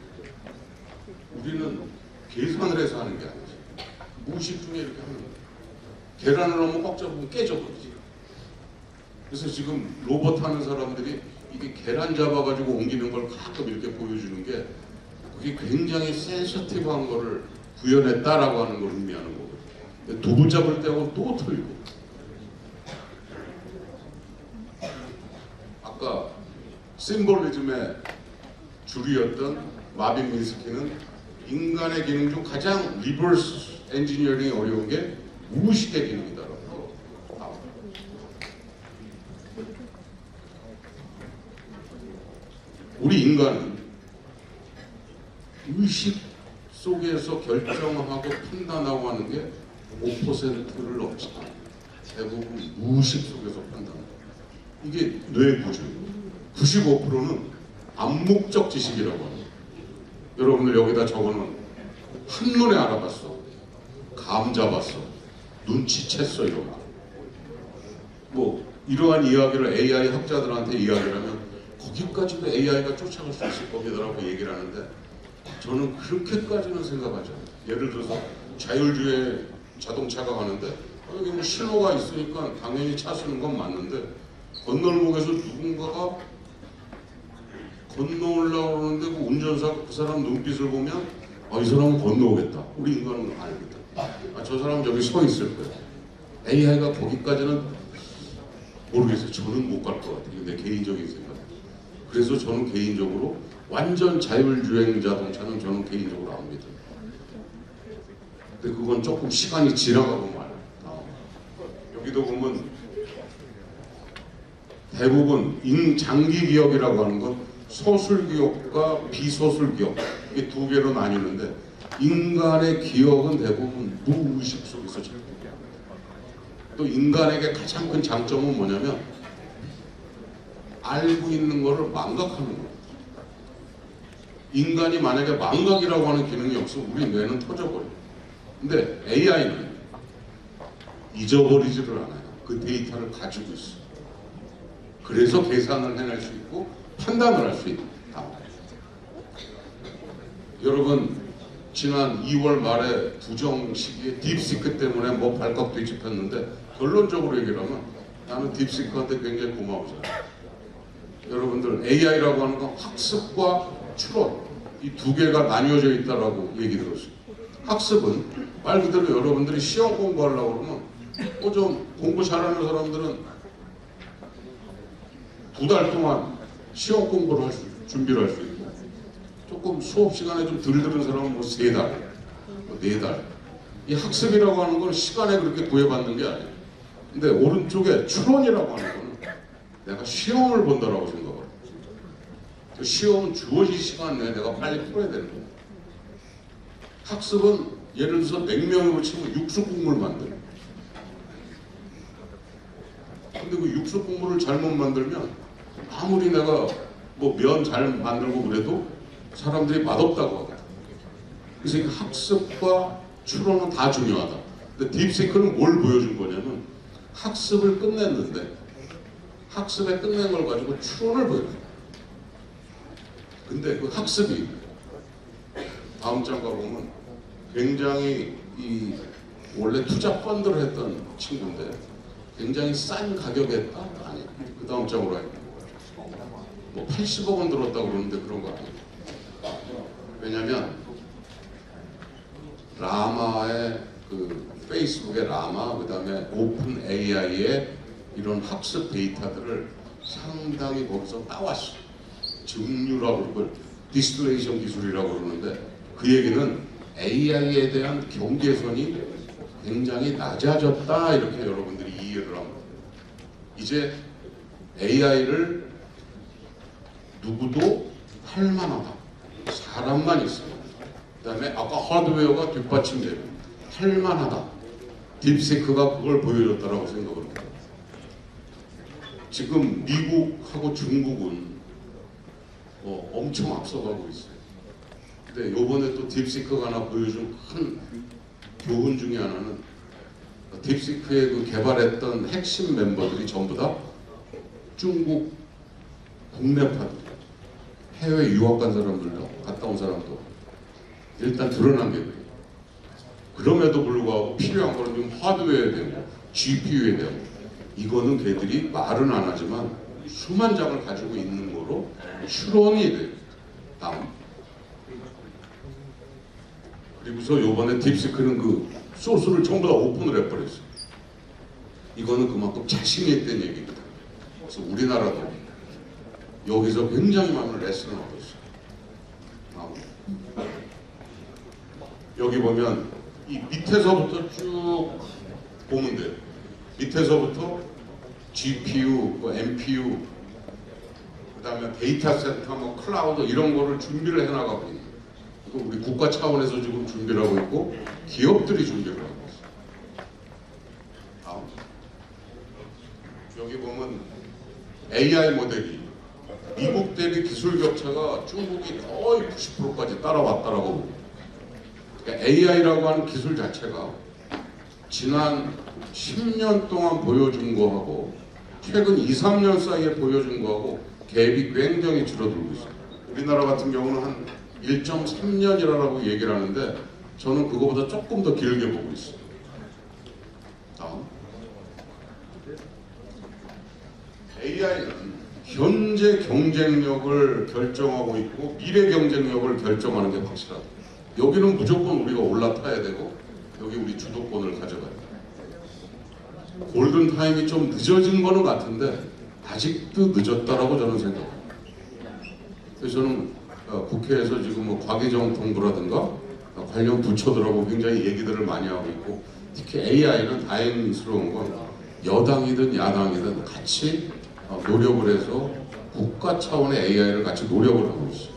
우리는 계산을 해서 하는 게 아니지. 무의식 중에 이렇게 하는 거예요. 계란을 너무 꽉 잡으면 깨져버리지. 그래서 지금 로봇 하는 사람들이 이게 계란 잡아가지고 옮기는 걸 가끔 이렇게 보여주는 게 그게 굉장히 센서티브한 거를 구현했다라고 하는 걸 의미하는 거거든요. 두부 잡을 때하고는 또 틀리고. 아까 심볼리즘의 줄이었던 마빈 미스키는 인간의 기능 중 가장 리버스 엔지니어링이 어려운 게 무의식의 기능이다라고. 우리 인간은 의식 속에서 결정하고 판단하고 하는 게 5%를 넘지 않아요. 대부분 무의식 속에서 판단해요. 이게 뇌 구조예요. 95%는 암묵적 지식이라고 합니다. 여러분들 여기다 적어놓은 한눈에 알아봤어. 감 잡았어. 눈치챘어. 이런 거. 뭐 이러한 이야기를 AI 학자들한테 이야기를 하면 거기까지도 AI가 쫓아갈 수 있을 겁니다라고 얘기를 하는데 저는 그렇게까지는 생각하지 않아요. 예를 들어서 자율주행 자동차가 가는데 여기 뭐 신호가 있으니까 당연히 차 쓰는 건 맞는데 건널목에서 누군가가 건너오려고 그러는데 그 운전사 그 사람 눈빛을 보면 이 사람은 건너오겠다. 우리 인간은 알겠다. 저 사람은 저기 서 있을 거야. AI가 거기까지는 모르겠어요. 저는 못 갈 것 같아요. 내 개인적인 생각. 그래서 저는 개인적으로 완전 자율주행 자동차는 저는 개인적으로 안 믿어요. 근데 그건 조금 시간이 지나가고 말이에요. 여기도 보면 대부분 장기 기억이라고 하는 건 소술 기억과 비소술 기억 이게 두 개로 나뉘는데 인간의 기억은 대부분 무의식 속에서 잡혀요. 또 인간에게 가장 큰 장점은 뭐냐면 알고 있는 거를 망각하는 거예요. 인간이 만약에 망각이라고 하는 기능이 없으면 우리 뇌는 터져버려요. 근데 AI는 잊어버리지를 않아요. 그 데이터를 가지고 있어요. 그래서 계산을 해낼 수 있고 판단을 할 수 있다. 여러분 지난 2월 말에 부정 시기에 딥시크 때문에 뭐 발칵 뒤집혔는데 결론적으로 얘기를 하면 나는 딥시크한테 굉장히 고마우잖아요. 여러분들 AI라고 하는 건 학습과 추론 이 두 개가 나뉘어져 있다라고 얘기 들었어요. 학습은 말 그대로 여러분들이 시험 공부하려고 그러면 좀 공부 잘하는 사람들은 2달 동안 시험 공부를 준비를 할 수 있고 조금 수업 시간에 좀 덜 들은 사람은 뭐 3달, 뭐 4달. 이 학습이라고 하는 건 시간에 그렇게 구애받는 게 아니에요. 근데 오른쪽에 추론이라고 하는 거는 내가 시험을 본다라고 생각을 해요. 그 시험은 주어진 시간 내에 내가 빨리 풀어야 되는 거예요. 학습은 예를 들어서 냉면으로 치면 육수 국물 만들어요. 근데 그 육수 국물을 잘못 만들면 아무리 내가 뭐 면 잘 만들고 그래도 사람들이 맛없다고 하거든. 그래서 이 학습과 추론은 다 중요하다. 근데 딥시크는 뭘 보여준 거냐면 학습을 끝냈는데 학습에 끝낸 걸 가지고 추론을 보여줘요. 근데 그 학습이 다음 장 가보면 굉장히 이 원래 투자 펀드를 했던 친구인데 굉장히 싼 가격에 했다? 아니 그 다음 장으로 할게요. 뭐 80억 원 들었다고 그러는데 그런 거 아니에요. 왜냐면 라마의 그 페이스북의 라마 그 다음에 오픈 AI의 이런 학습 데이터들을 상당히 거기서 따왔어요. 증류라고 그걸 디스틸레이션 기술이라고 그러는데 그 얘기는 AI에 대한 경계선이 굉장히 낮아졌다 이렇게 여러분들이 이해를 합니다. 이제 AI를 누구도 할 만하다. 사람만 있어요. 그 다음에 아까 하드웨어가 뒷받침돼요. 할 만하다. 딥시크가 그걸 보여줬다라고 생각을 해요. 지금 미국하고 중국은 엄청 앞서가고 있어요. 근데 요번에 또 딥시크가 하나 보여준 큰 교훈 중에 하나는 딥시크에 그 개발했던 핵심 멤버들이 전부 다 중국 국내파들, 해외 유학 간 사람들도 갔다 온 사람도 일단 드러난 게 그래요. 그럼에도 불구하고 필요한 거는 좀 하드웨어에 대고 GPU에 대고 이거는 걔들이 말은 안 하지만 수만 장을 가지고 있는 거로 추론이 돼요. 다음. 그리고서 요번에 딥시크는 그 소스를 전부 다 오픈을 해버렸어요. 이거는 그만큼 자신이 있다는 얘기입니다. 그래서 우리나라도 여기서 굉장히 많은 레슨을 하고 있어요. 여기 보면 이 밑에서부터 쭉 보면 돼요. 밑에서부터 GPU, MPU, 그 다음에 데이터 센터, 뭐 클라우드 이런 거를 준비를 해나가고 있는. 이거 우리 국가 차원에서 지금 준비를 하고 있고 기업들이 준비를 하고 있어요. 다음. 여기 보면 AI 모델이 미국 대비 기술 격차가 중국이 거의 90%까지 따라왔다라고. 그러니까 AI라고 하는 기술 자체가 지난 10년 동안 보여준 거하고 최근 2, 3년 사이에 보여준 거하고 갭이 굉장히 줄어들고 있어요. 우리나라 같은 경우는 한 1.3년이라고 얘기를 하는데 저는 그거보다 조금 더 길게 보고 있어요. 다음. AI는 현재 경쟁력을 결정하고 있고 미래 경쟁력을 결정하는 게 확실하다. 여기는 무조건 우리가 올라타야 되고 여기 우리 주도권을 가져가야 돼. 골든 타임이 좀 늦어진 거는 같은데 아직도 늦었다라고 저는 생각합니다. 그래서 저는 국회에서 지금 뭐 과기정통부라든가 관련 부처들하고 굉장히 얘기들을 많이 하고 있고 특히 AI는 다행스러운 건 여당이든 야당이든 같이 노력을 해서 국가 차원의 AI를 같이 노력을 하고 있어요.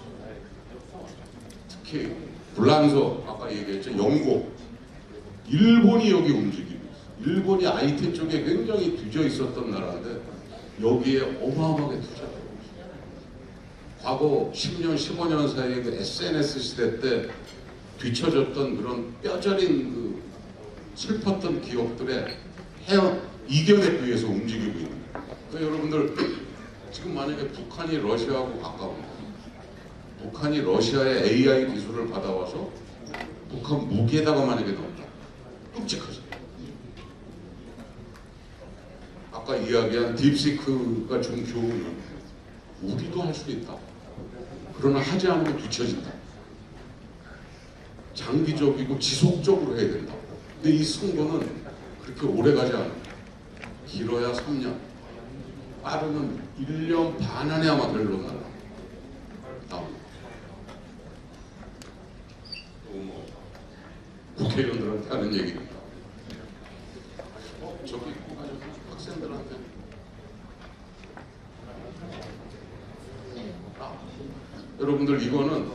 특히 불란서 아까 얘기했죠. 영국, 일본이 여기 움직이고 있어요. 일본이 IT 쪽에 굉장히 뒤져 있었던 나라인데 여기에 어마어마하게 투자하고 있어요. 과거 10년, 15년 사이에 그 SNS 시대 때 뒤처졌던 그런 뼈저린 그 슬펐던 기업들의 이겨내기 위해서 움직이고 있는 거예요. 그러니까 여러분들 지금 만약에 북한이 러시아하고 가까운 북한이 러시아의 AI 기술을 받아와서 북한 무기에다가 만약에 넣었다. 끔찍하죠. 아까 이야기한 딥시크가 준 교훈은 우리도 할 수 있다. 그러나 하지 않으면 뒤처진다. 장기적이고 지속적으로 해야 된다. 근데 이 승부는 그렇게 오래 가지 않아요. 길어야 3년. 빠르면 1년 반 안에 아마 결론 나라. 다음. 뭐 국회의원들한테 하는 얘기입니다. 저기 학생들한테 여러분들 이거는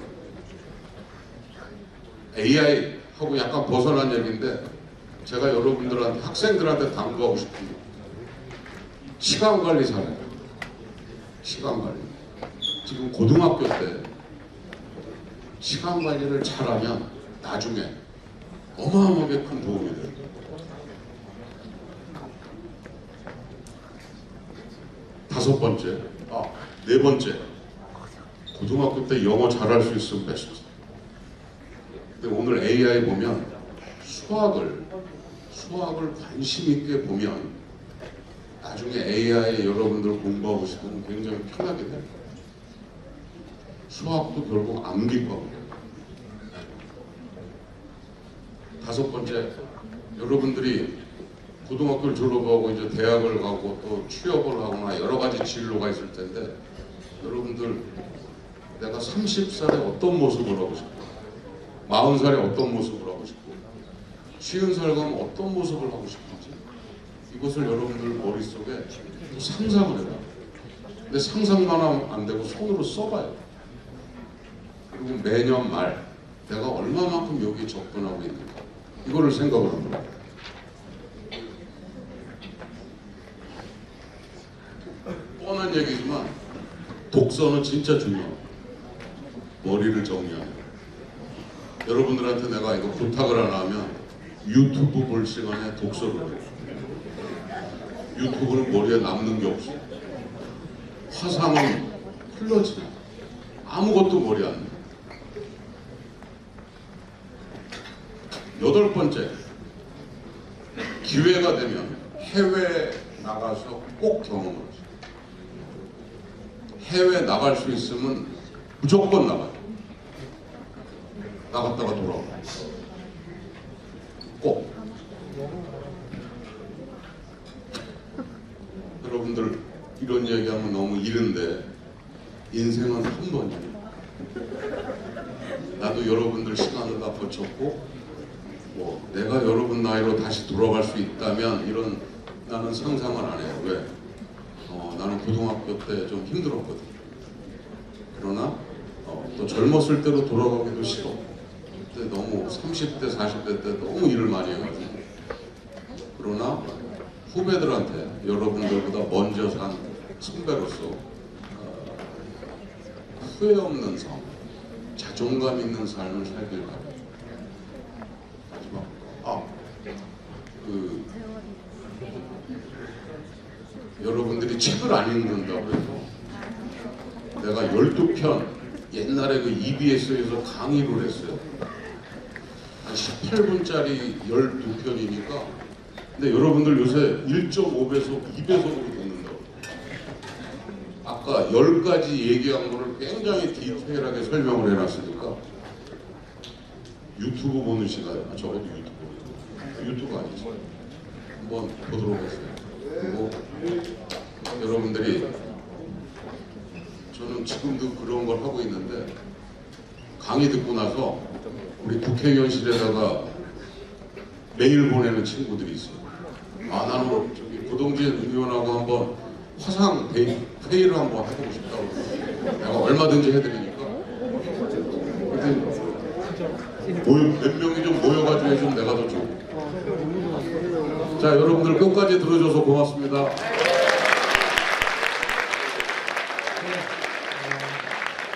AI하고 약간 벗어난 얘기인데 제가 여러분들한테 학생들한테 당부하고 싶은 게 시간 관리 잘해요. 시간 관리. 지금 고등학교 때 시간 관리를 잘하면 나중에 어마어마하게 큰 도움이 돼요. 네 번째. 고등학교 때 영어 잘할 수 있으면 베스트. 근데 오늘 AI 보면 수학을 관심 있게 보면 나중에 AI 여러분들 공부하고 싶으면 굉장히 편하게 돼요. 수학도 결국 암기과고요. 다섯 번째, 여러분들이 고등학교를 졸업하고 이제 대학을 가고 또 취업을 하거나 여러 가지 진로가 있을 텐데 여러분들 내가 30살에 어떤 모습을 하고 싶고 40살에 어떤 모습을 하고 싶고 50살 가면 어떤 모습을 하고 싶은지 이것을 여러분들 머릿속에 상상을 해봐. 근데 상상만 하면 안 되고 손으로 써봐요. 그리고 매년 말 내가 얼마만큼 여기 접근하고 있는가 이거를 생각을 합니다. 뻔한 얘기지만 독서는 진짜 중요해요. 머리를 정리하는. 여러분들한테 내가 이거 부탁을 하나 하면 유튜브 볼 시간에 독서를 해요. 유튜브는 머리에 남는 게 없어. 화상은 흘러지나. 아무것도 머리에 안 나. 8번째, 기회가 되면 해외에 나가서 꼭 경험을 하세요. 해외 나갈 수 있으면 무조건 나가요. 나갔다가 돌아와요. 꼭. 여러분들 이런 얘기하면 너무 이른데 인생은 한 번이에요. 나도 여러분들 시간을 다 거쳤고 뭐 내가 여러분 나이로 다시 돌아갈 수 있다면 이런 나는 상상을 안 해요. 왜? 나는 고등학교 때 좀 힘들었거든. 그러나 또 젊었을 때로 돌아가기도 싫어. 그때 너무 30대, 40대 때 너무 일을 많이 해가지고. 그러나 후배들한테 여러분들보다 먼저 산 선배로서 후회 없는 삶, 자존감 있는 삶을 살길 바랍니다. 마지막, 여러분들이 책을 안 읽는다고 해서 내가 12편 옛날에 그 EBS에서 강의를 했어요. 한 18분짜리 12편이니까 근데 여러분들 요새 1.5배속, 2배속으로 듣는다고. 아까 10가지 얘기한 거를 굉장히 디테일하게 설명을 해놨으니까 유튜브 보는 시간, 적어도 유튜브 아니지. 한번 보도록 했어요. 그리고 여러분들이 저는 지금도 그런 걸 하고 있는데 강의 듣고 나서 우리 국회의원실에다가 메일 보내는 친구들이 있어요. 나는 저기 고동진 의원하고 한번 화상 회의를 한번 해보고 싶다고. 내가 얼마든지 해드리니까. 몇 명이 좀 모여가지고 해주면 내가 더 좋고. 자, 여러분들 끝까지 들어줘서 고맙습니다.